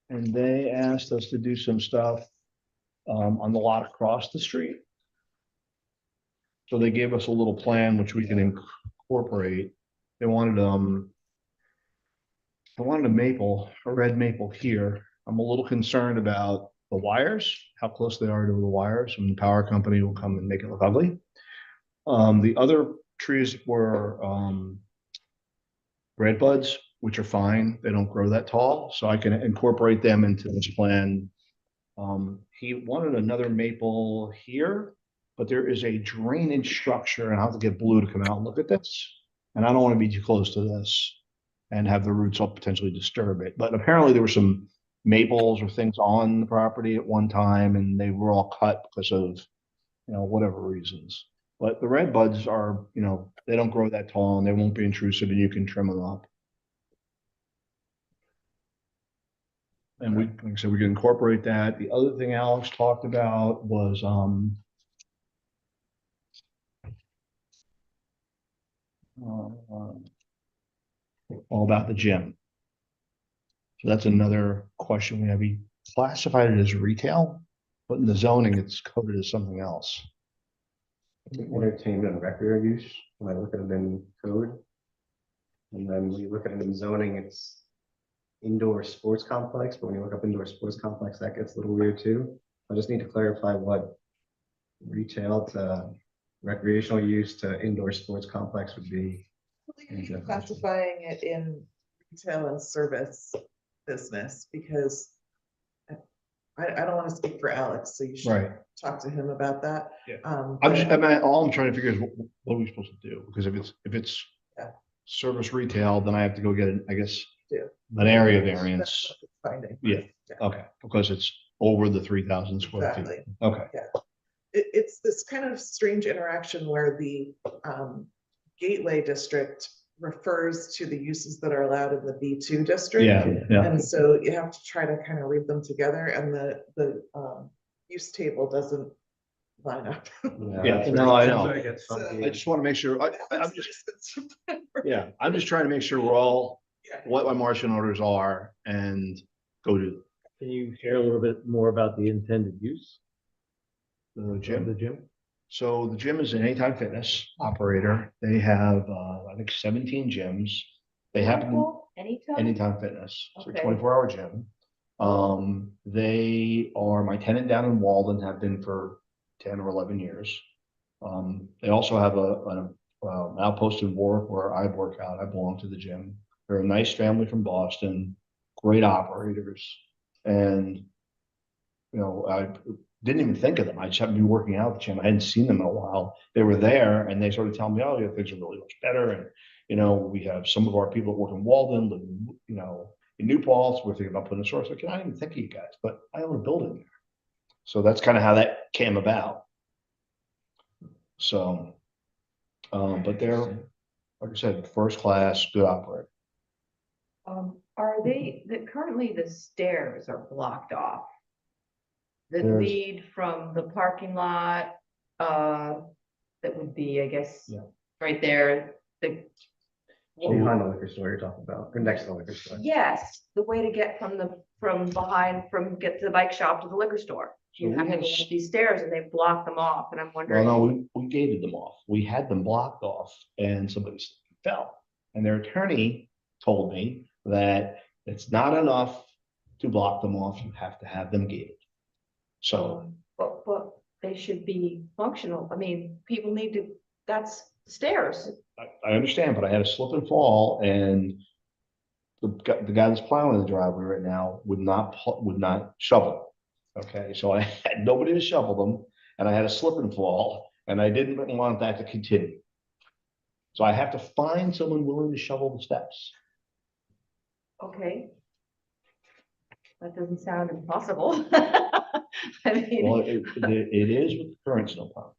And they asked us to do some stuff on the lot across the street. So they gave us a little plan which we can incorporate. They wanted a maple, a red maple here. I'm a little concerned about the wires, how close they are to the wires, and the power company will come and make it look ugly. The other trees were red buds, which are fine. They don't grow that tall, so I can incorporate them into this plan. He wanted another maple here, but there is a drainage structure, and I'll have to get Blue to come out and look at this. And I don't want to be too close to this and have the roots all potentially disturb it. But apparently there were some maples or things on the property at one time, and they were all cut because of, whatever reasons. But the red buds are, they don't grow that tall and they won't be intrusive, and you can trim them up. And we, like I said, we can incorporate that. The other thing Alex talked about was, all about the gym. So that's another question we have. We classified it as retail, but in the zoning, it's coded as something else. Entertainment and recreational use, when I look at it in code. And then when you look at it in zoning, it's indoor sports complex, but when you look up indoor sports complex, that gets a little weird too. I just need to clarify what retail to recreational use to indoor sports complex would be. Classifying it in retail and service business, because I don't want to speak for Alex, so you should talk to him about that. Yeah. But All I'm trying to figure is what are we supposed to do? Because if it's service retail, then I have to go get an area variance. That's what it's finding. Yeah, okay, because it's over the 3,000 square feet. Exactly. Okay. Yeah. It's this kind of strange interaction where the Gateway District refers to the uses that are allowed in the B2 district. Yeah. And so you have to try to kind of read them together, and the use table doesn't line up. Yeah, no, I know. So- I just want to make sure, I'm just trying to make sure we're all, what my marching orders are and go do them. Can you share a little bit more about the intended use? The of gym? The gym? So the gym is an Anytime Fitness operator. They have, I think 17 gyms. They happen, Anytime Fitness, it's a Okay. 24-hour gym. They are my tenant down in Walden, have been for 10 or 11 years. They also have an outpost in Warwick where I work out. I belong to the gym. They're a nice family from Boston, great operators. And, I didn't even think of them. I just happened to be working out at the gym. I hadn't seen them in a while. They were there and they started telling me, oh, yeah, things are really much better. And, we have some of our people that work in Walden, live in New Paltz. We're thinking about putting a source. Like, I didn't even think of you guys, but I own a building there. So that's kind of how that came about. So, but they're, like I said, first class, good operator. Are they, currently the stairs are blocked off? That There's- lead from the parking lot, that would be, I guess, right there, Behind the liquor store you're talking about, or next to the liquor store. yes, the way to get from get to the bike shop to the liquor store. You So have we to go have- up these stairs and they block them off, and I'm Well, wondering. no, we gated them off. We had them blocked off and somebody fell. And their attorney told me that it's not enough to block them off. You have to have them gated. So, But they should be functional. I mean, people need to, that's stairs. I understand, but I had a slip and fall and the guy that's plowing the driveway right now would not shovel. Okay, so I had nobody to shovel them and I had a slip and fall and I didn't want that to continue. So I have to find someone willing to shovel the steps. Okay. That doesn't sound impossible. I mean. Well, it is with the current snowplow.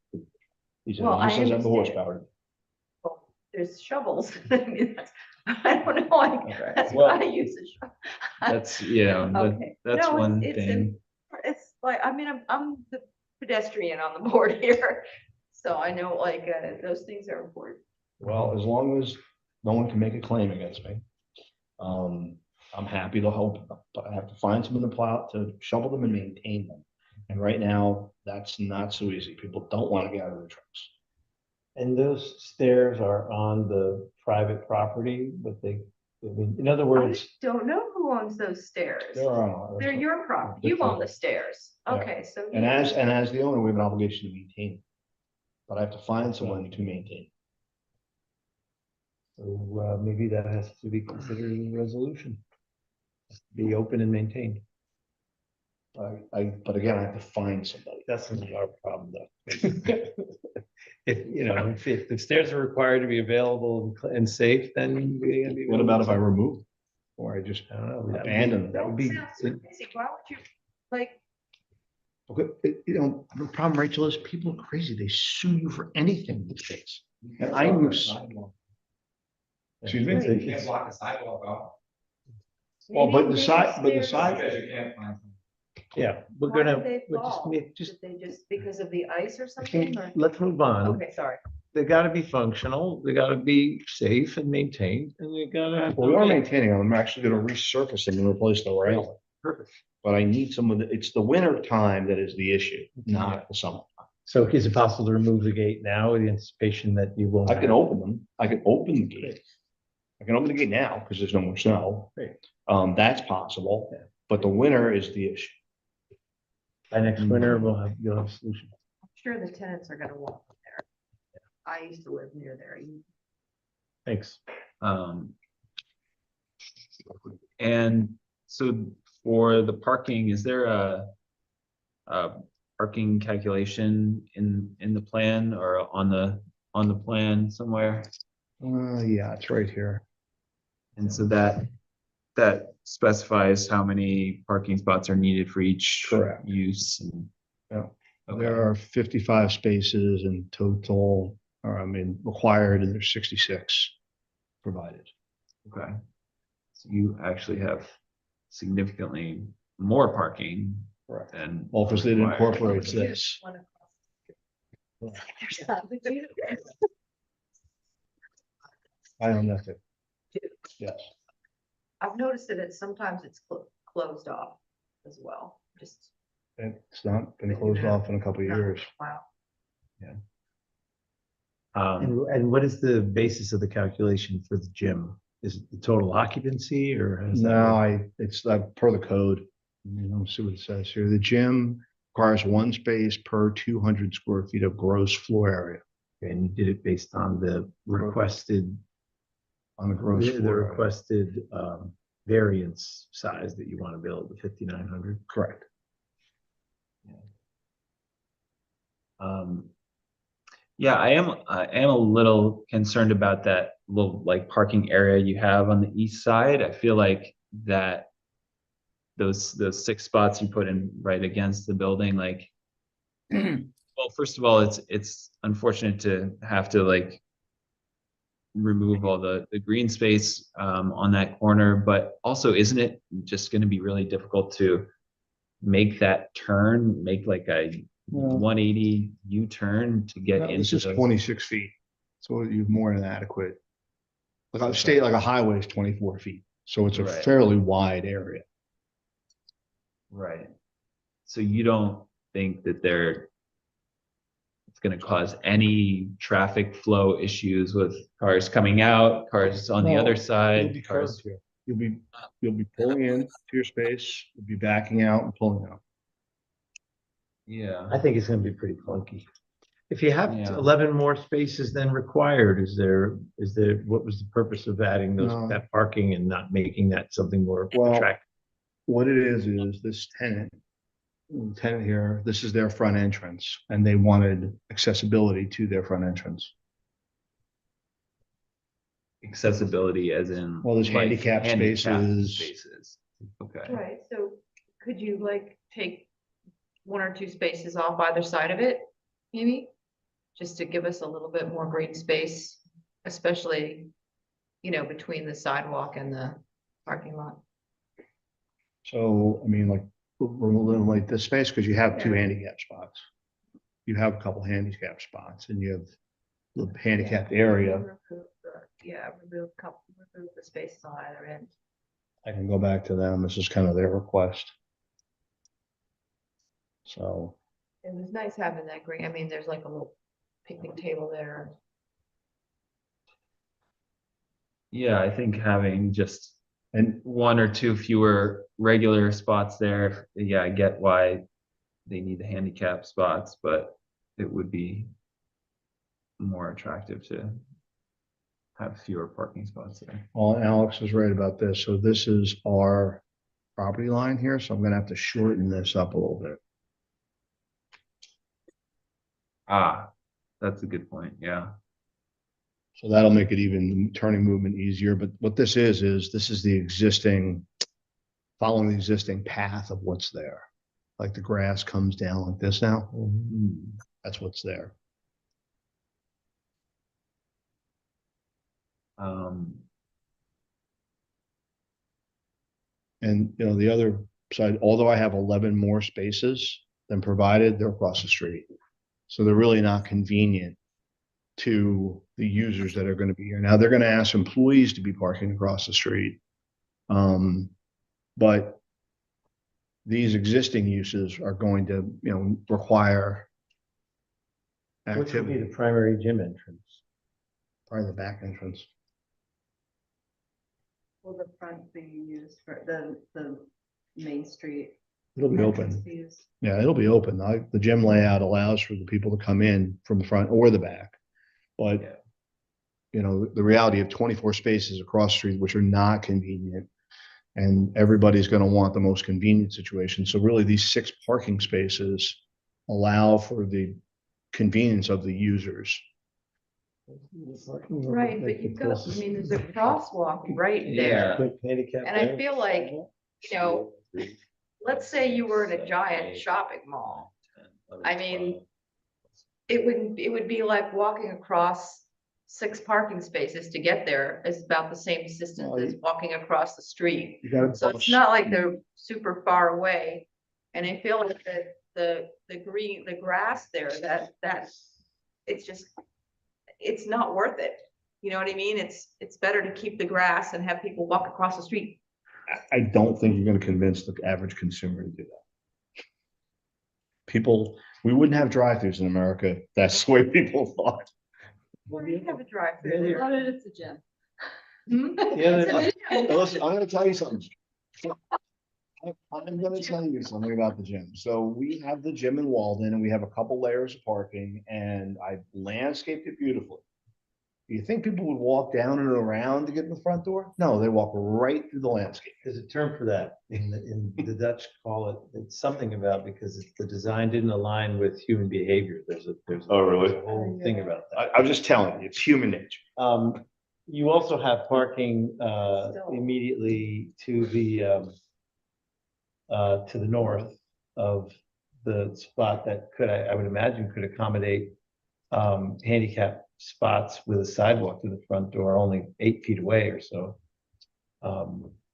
He said, Well, I he says have the understand. horsepower. There's shovels. I mean, I don't know, Okay. that's Well, what I use a shovel. That's, Okay. that's No, one it's thing. It's like, I mean, I'm the pedestrian on the board here, so I know like, those things are important. Well, as long as no one can make a claim against me, I'm happy to help, but I have to find someone to plow, to shovel them and maintain them. And right now, that's not so easy. People don't want to get out of their trucks. And those stairs are on the private property, but they, I mean, in other I words, don't know who owns those stairs. They're your property. You own the stairs. Yeah. Okay, so. And you- as the owner, we have an obligation to maintain. it. But I have to find someone to maintain. so maybe that has to be considered in the resolution. Be open and maintained. But again, I have to find somebody. That's not our problem though. If, you know, if the stairs are required to be available and safe, then. we gotta be What about if I remove? Or I just I don't know. abandon them? That would be, Sounds crazy. Why would you, like, Okay, you know, the problem, Rachel, is people are crazy. They sue you for anything these days. And I'm. Excuse me? You can't block the sidewalk off. Well, but the maybe side, but the stairs- side, Because you can't find. yeah, we're why gonna, did they we're just, fall? make- just, Did they just, because of the ice or I something? think, or- let's move on. Okay, sorry. They gotta be functional, they gotta be safe and maintained, and they gotta have. well, we are maintaining them. I'm actually gonna resurface them and replace the railing. Perfect. But I need someone, it's the winter time that is the issue, not the summer. So is it possible to remove the gate now with the anticipation that you won't? I can open them. I can open the gate. I can open the gate now because there's no more snow. Great. That's possible, Yeah. but the winter is the issue. By next winter, you'll have a solution. I'm sure the tenants are gonna walk there. I used to live near there. Thanks. And so for the parking, is there a parking calculation in the plan or on the plan somewhere? Yeah, it's right here. And so that specifies how many parking spots are needed for each Correct. use and. Yeah. Okay. There are 55 spaces in total, or I mean, required, and there's 66 provided. Okay. So you actually have significantly more parking Correct. than. Well, because it required. incorporates this. I own that too. Yes. I've noticed that sometimes it's closed off as well, just. It's not been closed off in a couple of years. Wow. And what is the basis of the calculation for the gym? Is it the total occupancy or? has that- No, it's like per the code. Let's see what it says here. The gym requires one space per 200 square feet of gross floor area. And you did it based on the requested, On the gross the floor. area. requested variance size that you want to build, the 5,900. Correct. Yeah, I am a little concerned about that little like parking area you have on the east side. I feel like that those 6 spots you put in right against the building, like, well, first of all, it's unfortunate to have to like remove all the green space on that corner, but also isn't it just going to be really difficult to make that turn, make like a 180 U-turn to get It's into just those? 26 feet. So you're more than adequate. Like a state, like a highway is 24 feet. So it's a Right. fairly wide area. Right. So you don't think that it's going to cause any traffic flow issues with cars coming out, cars on the No, other You'll side, be cars? curved here. You'll be pulling in to your space, you'll be backing out and pulling out. Yeah. I think it's gonna be pretty clunky. If you have Yeah. 11 more spaces than required, what was the purpose of adding No. that parking and not making that something more Well, attractive? What it is this tenant here, this is their front entrance, and they wanted accessibility to their front entrance. Accessibility as in. Well, there's like, handicap spaces. Spaces. Okay. Right, so could you like take 1 or 2 spaces off either side of it, maybe? Just to give us a little bit more green space, especially, between the sidewalk and the parking lot. So, I mean, like, remove like this space, because you have 2 Yeah. handicap spots. You have a couple handicap spots, and you have the handicapped area. Remove the spaces on either end. I can go back to them. This is kind of their request. So, It was nice having that green, I mean, there's like a little picnic table there. Yeah, I think having just one or two fewer regular spots there, yeah, I get why they need the handicap spots, but it would be more attractive to have fewer parking spots there. Well, Alex is right about this. So this is our property line here, so I'm gonna have to shorten this up a little bit. Ah, that's a good point, yeah. So that'll make it even turning movement easier, but what this is this is the existing, following the existing path of what's there. Like the grass comes down like this now. That's what's there. And, you know, the other side, although I have 11 more spaces than provided, they're across the street. So they're really not convenient to the users that are going to be here. Now, they're going to ask employees to be parking across the street. But these existing uses are going to, you know, require Which would be activity, the primary gym entrance. probably the back entrance. Will the front be used for the Main Street? It'll be entrance open. be used? Yeah, it'll be open. The gym layout allows for the people to come in from the front or the back. But, you know, the reality of 24 spaces across the street, which are not convenient, and everybody's going to want the most convenient situation. So really, these 6 parking spaces allow for the convenience of the users. Right, but you've got, I mean, there's a crosswalk right there. Quick handicap And I there. feel like, you know, let's say you were in a giant shopping mall. I mean, it would be like walking across 6 parking spaces to get there is about the same distance as walking across the street. You gotta So it's not like they're super far away. And I feel like the green, the grass there, that it's just, it's not worth it. You know what I mean? It's better to keep the grass and have people walk across the street. I don't think you're going to convince the average consumer to do that. People, we wouldn't have drive-throughs in America. That's the way people thought. Where do you have a drive-through? It's a gym. Listen, I'm going to tell you something. I'm going to tell you something about the gym. So we have the gym in Walden and we have a couple layers of parking and I landscaped it beautifully. Do you think people would walk down and around to get in the front door? No, they walk right through the landscape. There's a term for that. In the Dutch call it, it's something about because the design didn't align with human behavior. There's a Oh, really? there's a whole thing about that. I'm just telling you, it's human nature. You also have parking immediately to the north of the spot that I would imagine could accommodate handicap spots with a sidewalk to the front door, only 8 feet away or so.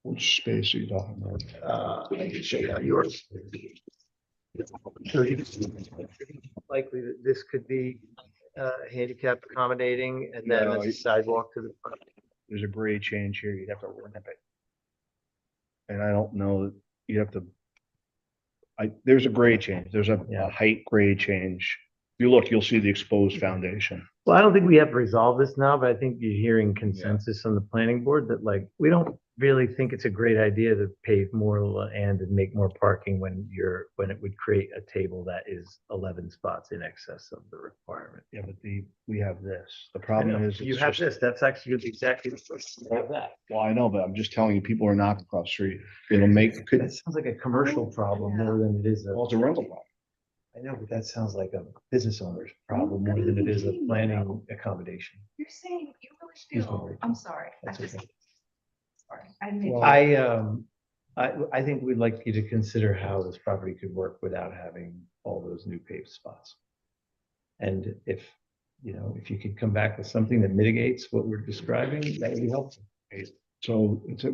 Which space are you talking about? I can show you how yours. Likely that this could be handicap accommodating and then No, a sidewalk to the front. There's a grade change here. You'd have to limit it. And I don't know, you have to. There's a grade change. There's a height grade change. If you look, you'll see the exposed foundation. Well, I don't think we have to resolve this now, but I think you're hearing consensus on the planning board that like, we don't really think it's a great idea to pave more land and make more parking when it would create a table that is 11 spots in excess of the requirement. Yeah, but we have this. The problem is. You it's have just- this, that's actually exactly that. Well, I know, but I'm just telling you, people are not across the street. It'll make, That sounds like a commercial problem more than it is a. well, it's a rental problem. I know, but that sounds like a business owner's problem more than it is a planning accommodation. You're saying, you really Excuse feel, me. I'm sorry, I That's just, okay. sorry, I didn't. I think we'd like you to consider how this property could work without having all those new paved spots. And if if you could come back with something that mitigates what we're describing, that would be helpful. So it's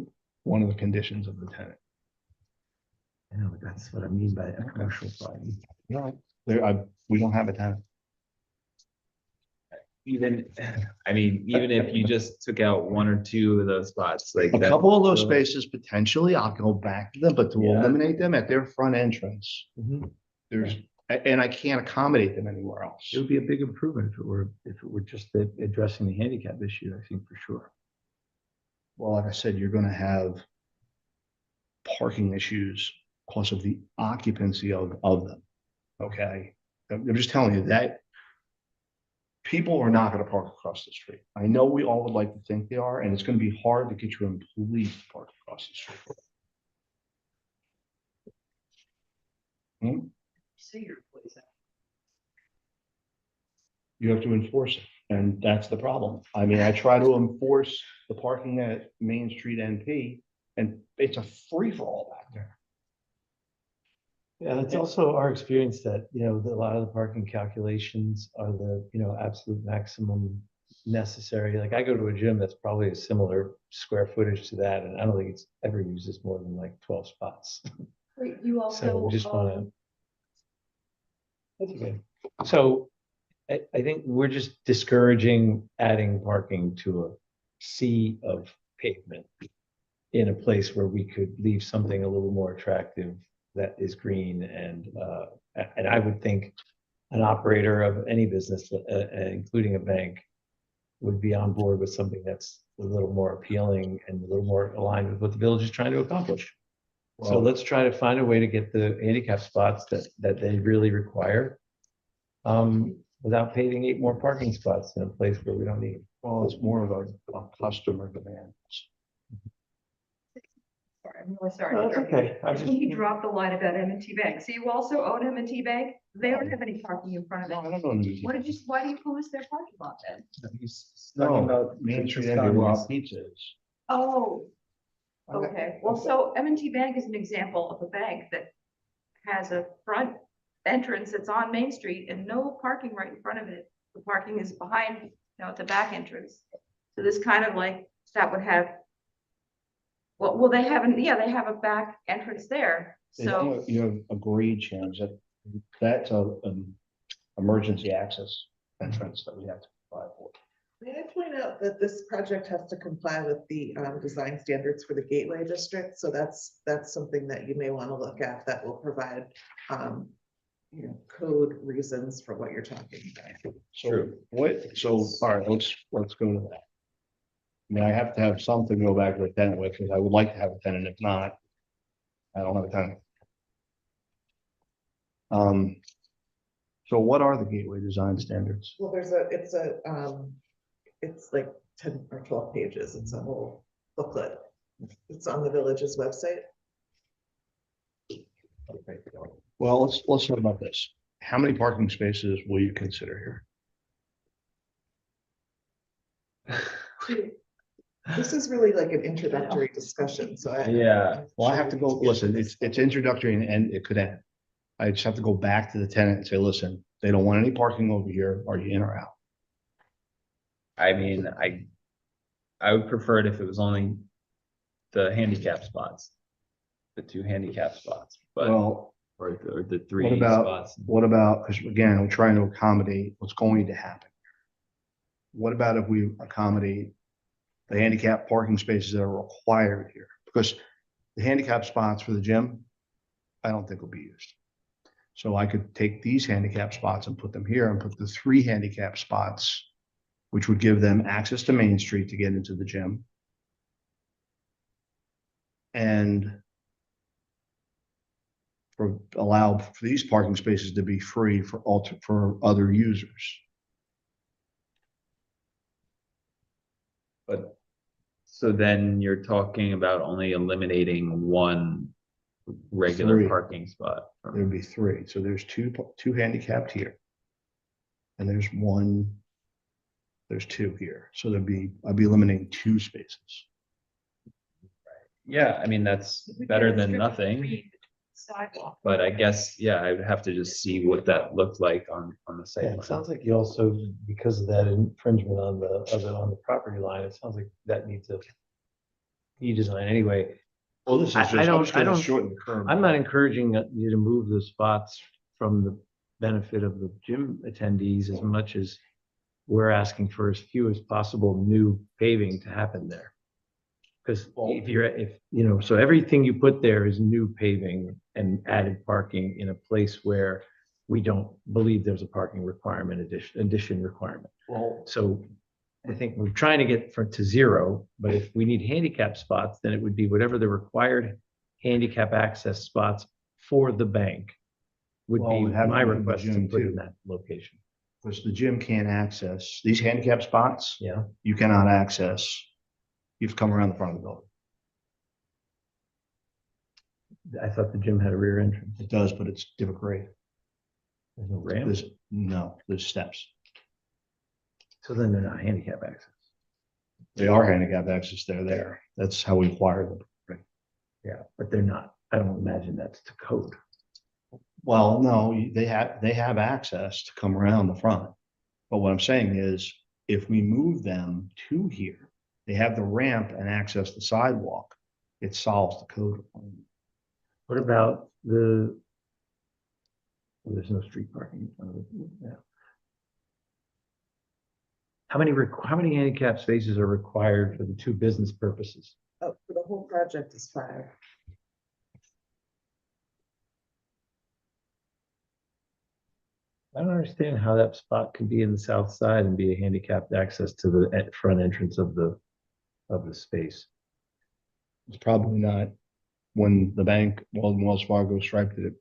one of the conditions of the tenant. I know, but that's what I mean by a commercial problem. No, we don't have a tenant. Even if you just took out 1 or 2 of those spots, like A that couple of those still- spaces potentially, I'll go back to them, but to Yeah. eliminate them at their front entrance. Mhm. There's, And I can't accommodate them anywhere else. It would be a big improvement if it were just addressing the handicap issue, I think for sure. Well, like I said, you're gonna have parking issues because of the occupancy of them. Okay, I'm just telling you that people are not gonna park across the street. I know we all would like to think they are, and it's gonna be hard to get your employees to park across the street. See your place. You have to enforce it, and that's the problem. I mean, I try to enforce the parking at Main Street NP, and it's a free-for-all back there. Yeah, it's also our experience that, you know, a lot of the parking calculations are the, you know, absolute maximum necessary. Like I go to a gym that's probably a similar square footage to that, and I don't think it's ever uses more than like 12 spots. Wait, you So we just want also, to. That's okay. So I think we're just discouraging adding parking to a sea of pavement in a place where we could leave something a little more attractive that is green and I would think an operator of any business, including a bank, would be on board with something that's a little more appealing and a little more aligned with what the village is trying to accomplish. So Well- let's try to find a way to get the handicap spots that they really require. Without paving 8 more parking spots in a place where we don't need. Well, it's more of a customer demand. sorry, I'm really sorry. No, to that's interrupt you. okay. I I just- think you dropped the line about M&T Bank. So you also own M&T Bank? They don't have any parking in front of No, I it. don't know. What did you, why do you police their parking lot then? No, Main Street NP, where our pizza is. Oh, Okay. okay. Well, so M&T Bank is an example of a bank that has a front entrance that's on Main Street and no parking right in front of it. The parking is behind, you know, at the back entrance. So this kind of like, that would have, well, they haven't, yeah, they have a back entrance there. So, You have a grade change that's a, emergency access entrance that we have to apply for. May I point out that this project has to comply with the design standards for the Gateway District, so that's something that you may want to look at that will provide you know, code reasons for what you're talking about. So all right, let's go to that. I mean, I have to have something to go back to the tenant with, because I would like to have a tenant. If not, I don't have a tenant. So what are the Gateway design standards? Well, it's like 10 or 12 pages. It's a whole booklet. It's on the village's website. Okay. Well, let's talk about this. How many parking spaces will you consider here? This is really like an introductory discussion, so Yeah. Well, I have to go, listen, it's introductory and it could end. I just have to go back to the tenant and say, listen, they don't want any parking over here. Are you in or out? I mean, I would prefer it if it was only the handicap spots. The 2 handicap spots, but, Well, or the 3 what about, spots. because again, I'm trying to accommodate what's going to happen. What about if we accommodate the handicap parking spaces that are required here? Because the handicap spots for the gym, I don't think will be used. So I could take these handicap spots and put them here and put the 3 handicap spots, which would give them access to Main Street to get into the gym. And allow for these parking spaces to be free for other users. But, so then you're talking about only eliminating 1 regular 3. parking spot. There'd be 3. So there's two handicapped here. And there's 2 here. So I'd be eliminating 2 spaces. Yeah, I mean, that's better than nothing, sidewalk. but I guess, yeah, I would have to just see what that looked like on the Yeah, site. it plan. sounds like you also, because of that infringement on the property line, it sounds like that needs a redesign anyway. Well, this is I just, I'm don't- just gonna I don't- shorten the curve. I'm not encouraging you to move the spots from the benefit of the gym attendees as much as we're asking for as few as possible new paving to happen there. Because so everything you put there is new paving and added parking in a place where we don't believe there's a parking requirement, addition requirement. Well, So I think we're trying to get to zero, but if we need handicap spots, then it would be whatever the required handicap access spots for the bank would Well, be we have my them in the request to gym, put in too. that location. because the gym can't access, these handicap spots, Yeah. you cannot access. You have to come around the front of the building. I thought the gym had a rear entrance. It does, but it's different grade. There's no ramp. There's steps. So then they're not handicap access. They are handicap access, they're there. That's how we acquire them. Yeah, but they're not. I don't imagine that's to code. Well, no, they have access to come around the front. But what I'm saying is, if we move them to here, they have the ramp and access the sidewalk, it solves the code requirement. What about the? Well, there's no street parking in front of it. Yeah. How many handicap spaces are required for the two business purposes? Oh, for the whole project is 5. I don't understand how that spot could be in the south side and be a handicapped access to the front entrance of the space. It's probably not when the bank, Wells Fargo striped it.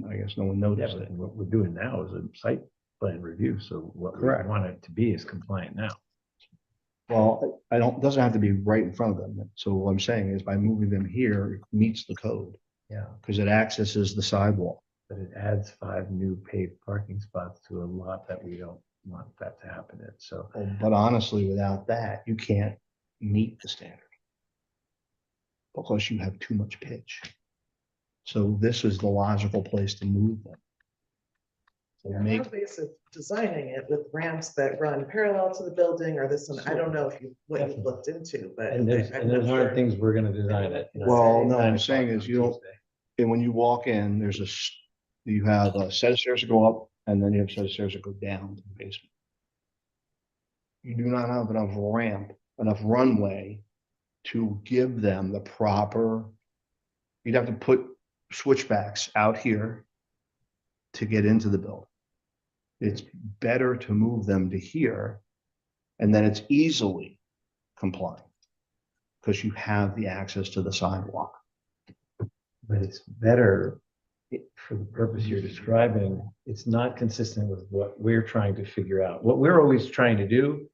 I guess no one Yeah, noticed but it. what we're doing now is a site plan review, so what we Correct. want it to be is compliant now. Well, I don't, doesn't have to be right in front of them. So what I'm saying is by moving them here, it meets the code Yeah. because it accesses the sidewalk. But it adds 5 new paved parking spots to a lot that we don't want that to happen in, so. But honestly, without that, you can't meet the standard. Because you have too much pitch. So this is the logical place to move them. So There make, are ways of designing it with ramps that run parallel to the building or this one. I don't know if what you've looked into, but. And those I'm not aren't sure. things we're gonna design it. well, no, what I'm saying is you don't, and when you walk in, you have a set of stairs that go up and then you have a set of stairs that go down to the basement. You do not have enough ramp, enough runway to give them the proper, you'd have to put switchbacks out here to get into the building. It's better to move them to here and then it's easily compliant because you have the access to the sidewalk. But it's better for the purpose you're describing. It's not consistent with what we're trying to figure out. What we're always trying to do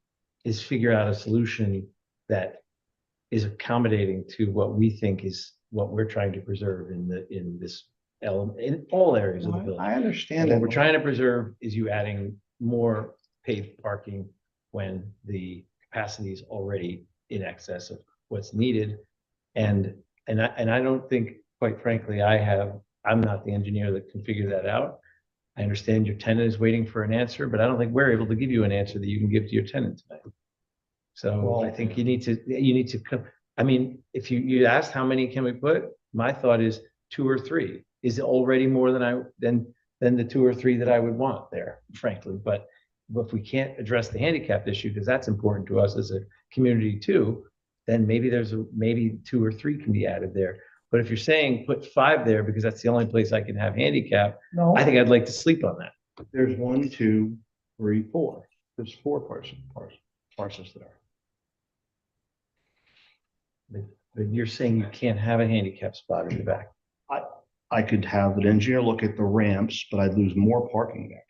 is figure out a solution that is accommodating to what we think is what we're trying to preserve in this element, in all areas of the building. I understand And that. what we're trying to preserve is you adding more paved parking when the capacity is already in excess of what's needed. And I don't think, quite frankly, I'm not the engineer that can figure that out. I understand your tenant is waiting for an answer, but I don't think we're able to give you an answer that you can give to your tenant tonight. So I think you need to come, I mean, if you asked how many can we put, my thought is 2 or 3 is already more than the 2 or 3 that I would want there, frankly. But if we can't address the handicapped issue, because that's important to us as a community too, then maybe maybe 2 or 3 can be added there. But if you're saying put 5 there because that's the only place I can have handicap, No, I think I'd like to sleep on that. there's 1, 2, 3, 4. There's 4 parcels there. But you're saying you can't have a handicap spot in the back. I could have an engineer look at the ramps, but I'd lose more parking back.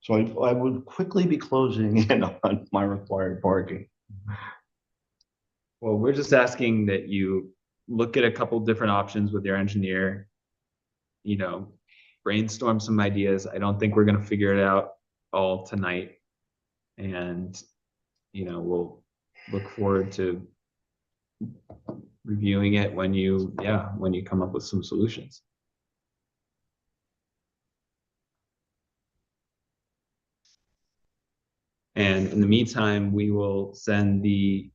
So I would quickly be closing in on my required parking. Well, we're just asking that you look at a couple different options with your engineer. You know, brainstorm some ideas. I don't think we're gonna figure it out all tonight. And, you know, we'll look forward to reviewing it when you come up with some solutions. And in the meantime, we will send the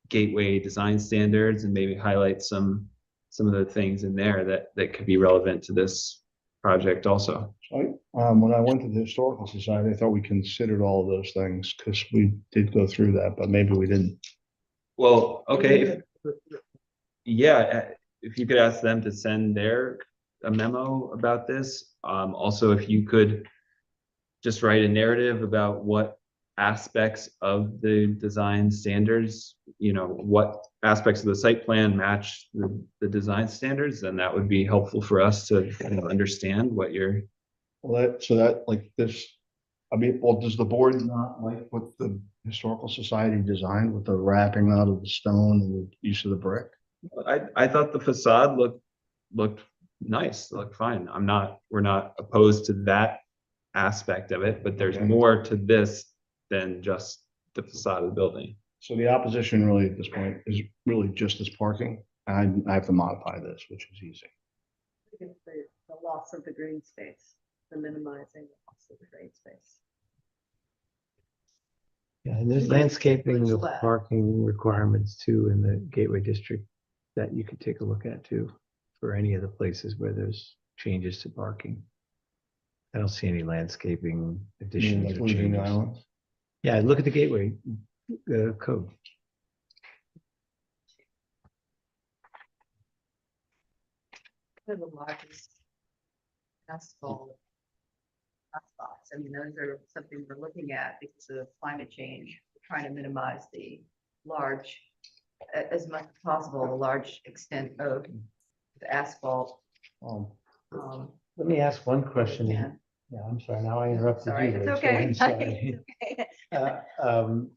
gateway design standards and maybe highlight some of the things in there that could be relevant to this project also. So when I went to the Historical Society, I thought we considered all of those things because we did go through that, but maybe we didn't. Well, okay. If you could ask them to send their a memo about this. Also, if you could just write a narrative about what aspects of the design standards, what aspects of the site plan match the design standards, then that would be helpful for us to kind of understand what you're. Well, so that like this, I mean, well, does the board not like what the Historical Society designed with the wrapping out of the stone and the use of the brick? I thought the facade looked nice, looked fine. We're not opposed to that aspect of it, but there's Okay. more to this than just the facade of the building. So the opposition really at this point is really just this parking. And I have to modify this, which is easy. It's the loss of the green space, the minimizing the loss of the green space. Yeah, and there's landscaping of Flat. parking requirements too in the Gateway District that you could take a look at too, for any of the places where there's changes to parking. I don't see any landscaping additions Like or leaving the changes. islands? Yeah, look at the Gateway code. They're the largest asphalt hotspots. I mean, those are something we're looking at because of climate change. We're trying to minimize the large, as much as possible, the large extent of the asphalt. Let me ask one question. Yeah. Yeah, I'm sorry, now I interrupted you. Sorry, it's Rachel, okay. I'm sorry. It's okay.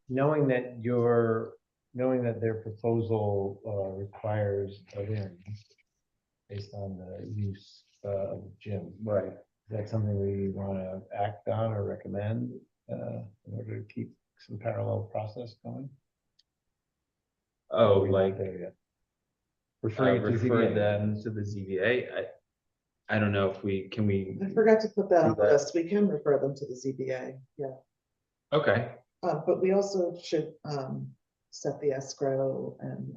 Knowing that their proposal requires a variance based on the use of the gym. Right. Is that something we want to act on or recommend in order to keep some parallel process going? Oh, Or are we not like there yet? refer Referring to ZBA. them to the ZBA. I don't know if we can. I forgot to put that Do on the that. list. We can refer them to the ZBA, yeah. Okay. But we also should set the escrow and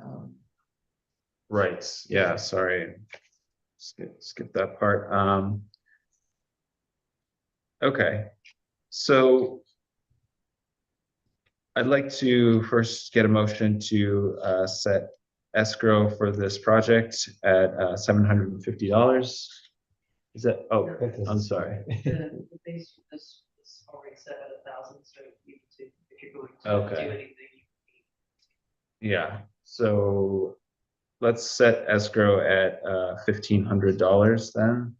Right. Yeah. Sorry. Skip that part. Okay. So I'd like to first get a motion to set escrow for this project at $750. Is that, oh, I'm sorry. The base is already set at 1,000, so you can, if you're going to Okay. do anything. Yeah, so let's set escrow at $1,500 then.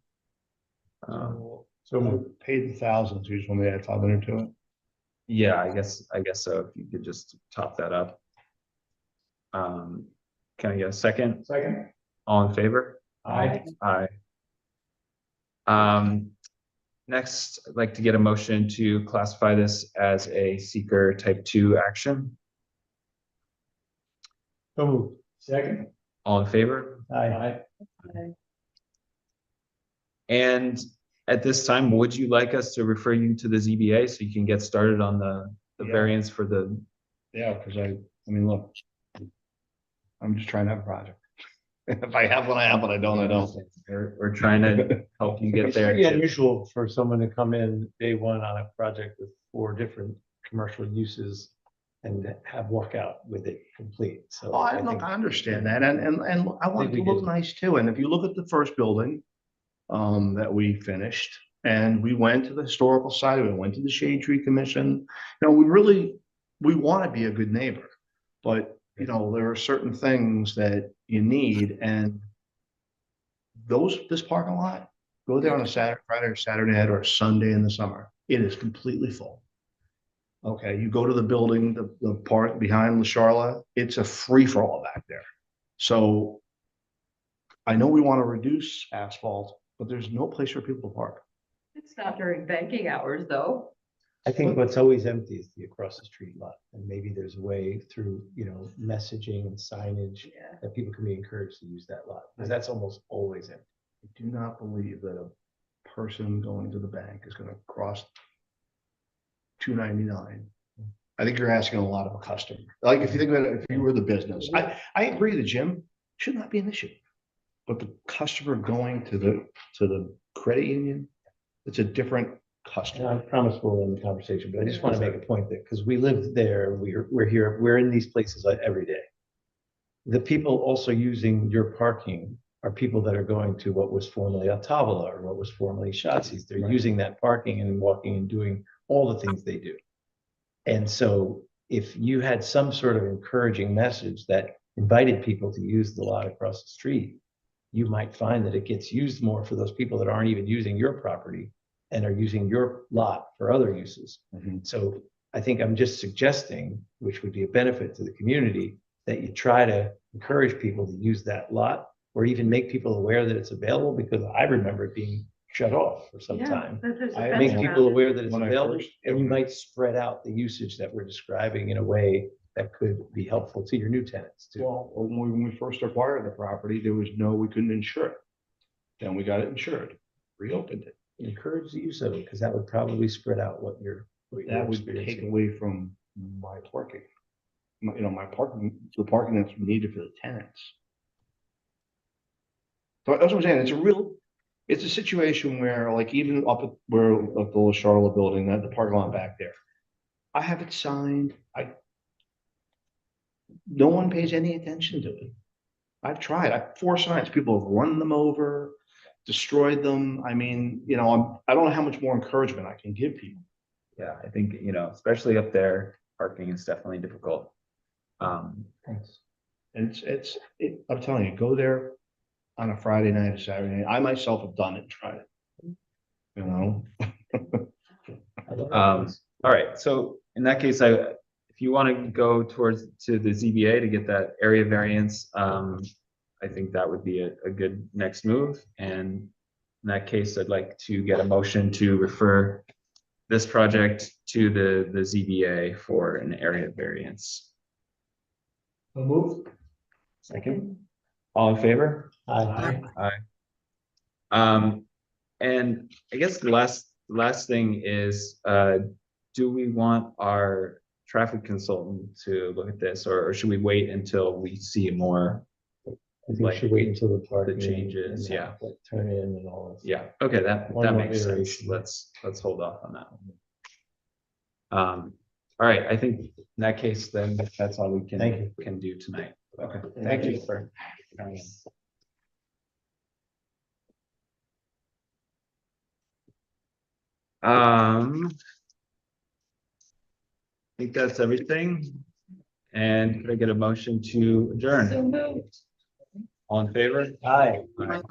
So we paid the thousands, you just want me to add 500 to it? Yeah, I guess so. If you could just top that up. Can I get a second? Second. All in favor? Aye. Aye. Next, I'd like to get a motion to classify this as a seeker type 2 action. So moved. Second. All in favor? Aye. And at this time, would you like us to refer you to the ZBA so you can get started on the Yeah. variance for the? Yeah, because I mean, look, I'm just trying to have a project. If I have one, I have one. I don't, I don't. We're trying to help you get It's there. pretty too. unusual for someone to come in day one on a project with 4 different commercial uses and have walkout with it complete, so. Oh, I think- I understand that, and I want it we to look do. nice too, and if you look at the first building that we finished, and we went to the Historical Society, we went to the Shade Tree Commission, we want to be a good neighbor, but, there are certain things that you need, and this parking lot, go there on a Saturday, Friday or Saturday night or a Sunday in the summer, it is completely full. Okay, you go to the building, the part behind La Charla, it's a free for all back there. So I know we want to reduce asphalt, but there's no place for people to park. It's not during banking hours, though. I think what's always empty is the across the street lot, and maybe there's a way through, messaging and signage Yeah. that people can be encouraged to use that lot, because that's almost always empty. I do not believe that a person going to the bank is gonna cross 299. I think you're asking a lot of a customer. Like, if you think about it, if you were the business, I agree, the gym should not be an issue. But the customer going to the credit union, it's a different And I customer. promise we'll end the conversation, but I just want to make a point that, because we live there, we're here, we're in these places every day. The people also using your parking are people that are going to what was formerly Altavilla or what was formerly Schatzi's. They're using that parking and walking and doing all the things they do. And so if you had some sort of encouraging message that invited people to use the lot across the street, you might find that it gets used more for those people that aren't even using your property and are using your lot for other uses. So I think I'm just suggesting, which would be a benefit to the community, that you try to encourage people to use that lot or even make people aware that it's available, because I remember it being shut off for some time. I Make people aware that it's When I available, first- and you might spread out the usage that we're describing in a way that could be helpful to your new tenants too. Well, when we first acquired the property, there was we couldn't insure it. Then we got it insured, reopened it. Encourage the use of it, because that would probably spread out what you're That would take experiencing. away from my parking. My parking, the parking that's needed for the tenants. So that's what I'm saying, it's a situation where like even up at where at the little Charlotte building, that the parking lot back there. I have it signed, no one pays any attention to it. I've tried, 4 signs, people have run them over, destroyed them. I mean, I don't know how much more encouragement I can give people. Yeah, I think, especially up there, parking is definitely difficult. Thanks. And I'm telling you, go there on a Friday night or Saturday night. I myself have done it, tried it. All right, so in that case, if you want to go to the ZBA to get that area variance, I think that would be a good next move. And in that case, I'd like to get a motion to refer this project to the ZBA for an area variance. Move. Second. All in favor? Aye. And I guess the last thing is, do we want our traffic consultant to look at this, or should we wait until we see more? I think we should wait until the parking. changes, and yeah. like turn in and all that. Yeah, okay, that One more makes sense. iteration. Let's hold off on that one. All right, I think in that case, then that's all we Thank can do tonight. Okay, Thank thank you. you for coming in. I think that's everything. And could I get a motion to adjourn? So moved. All in favor? Aye. All right.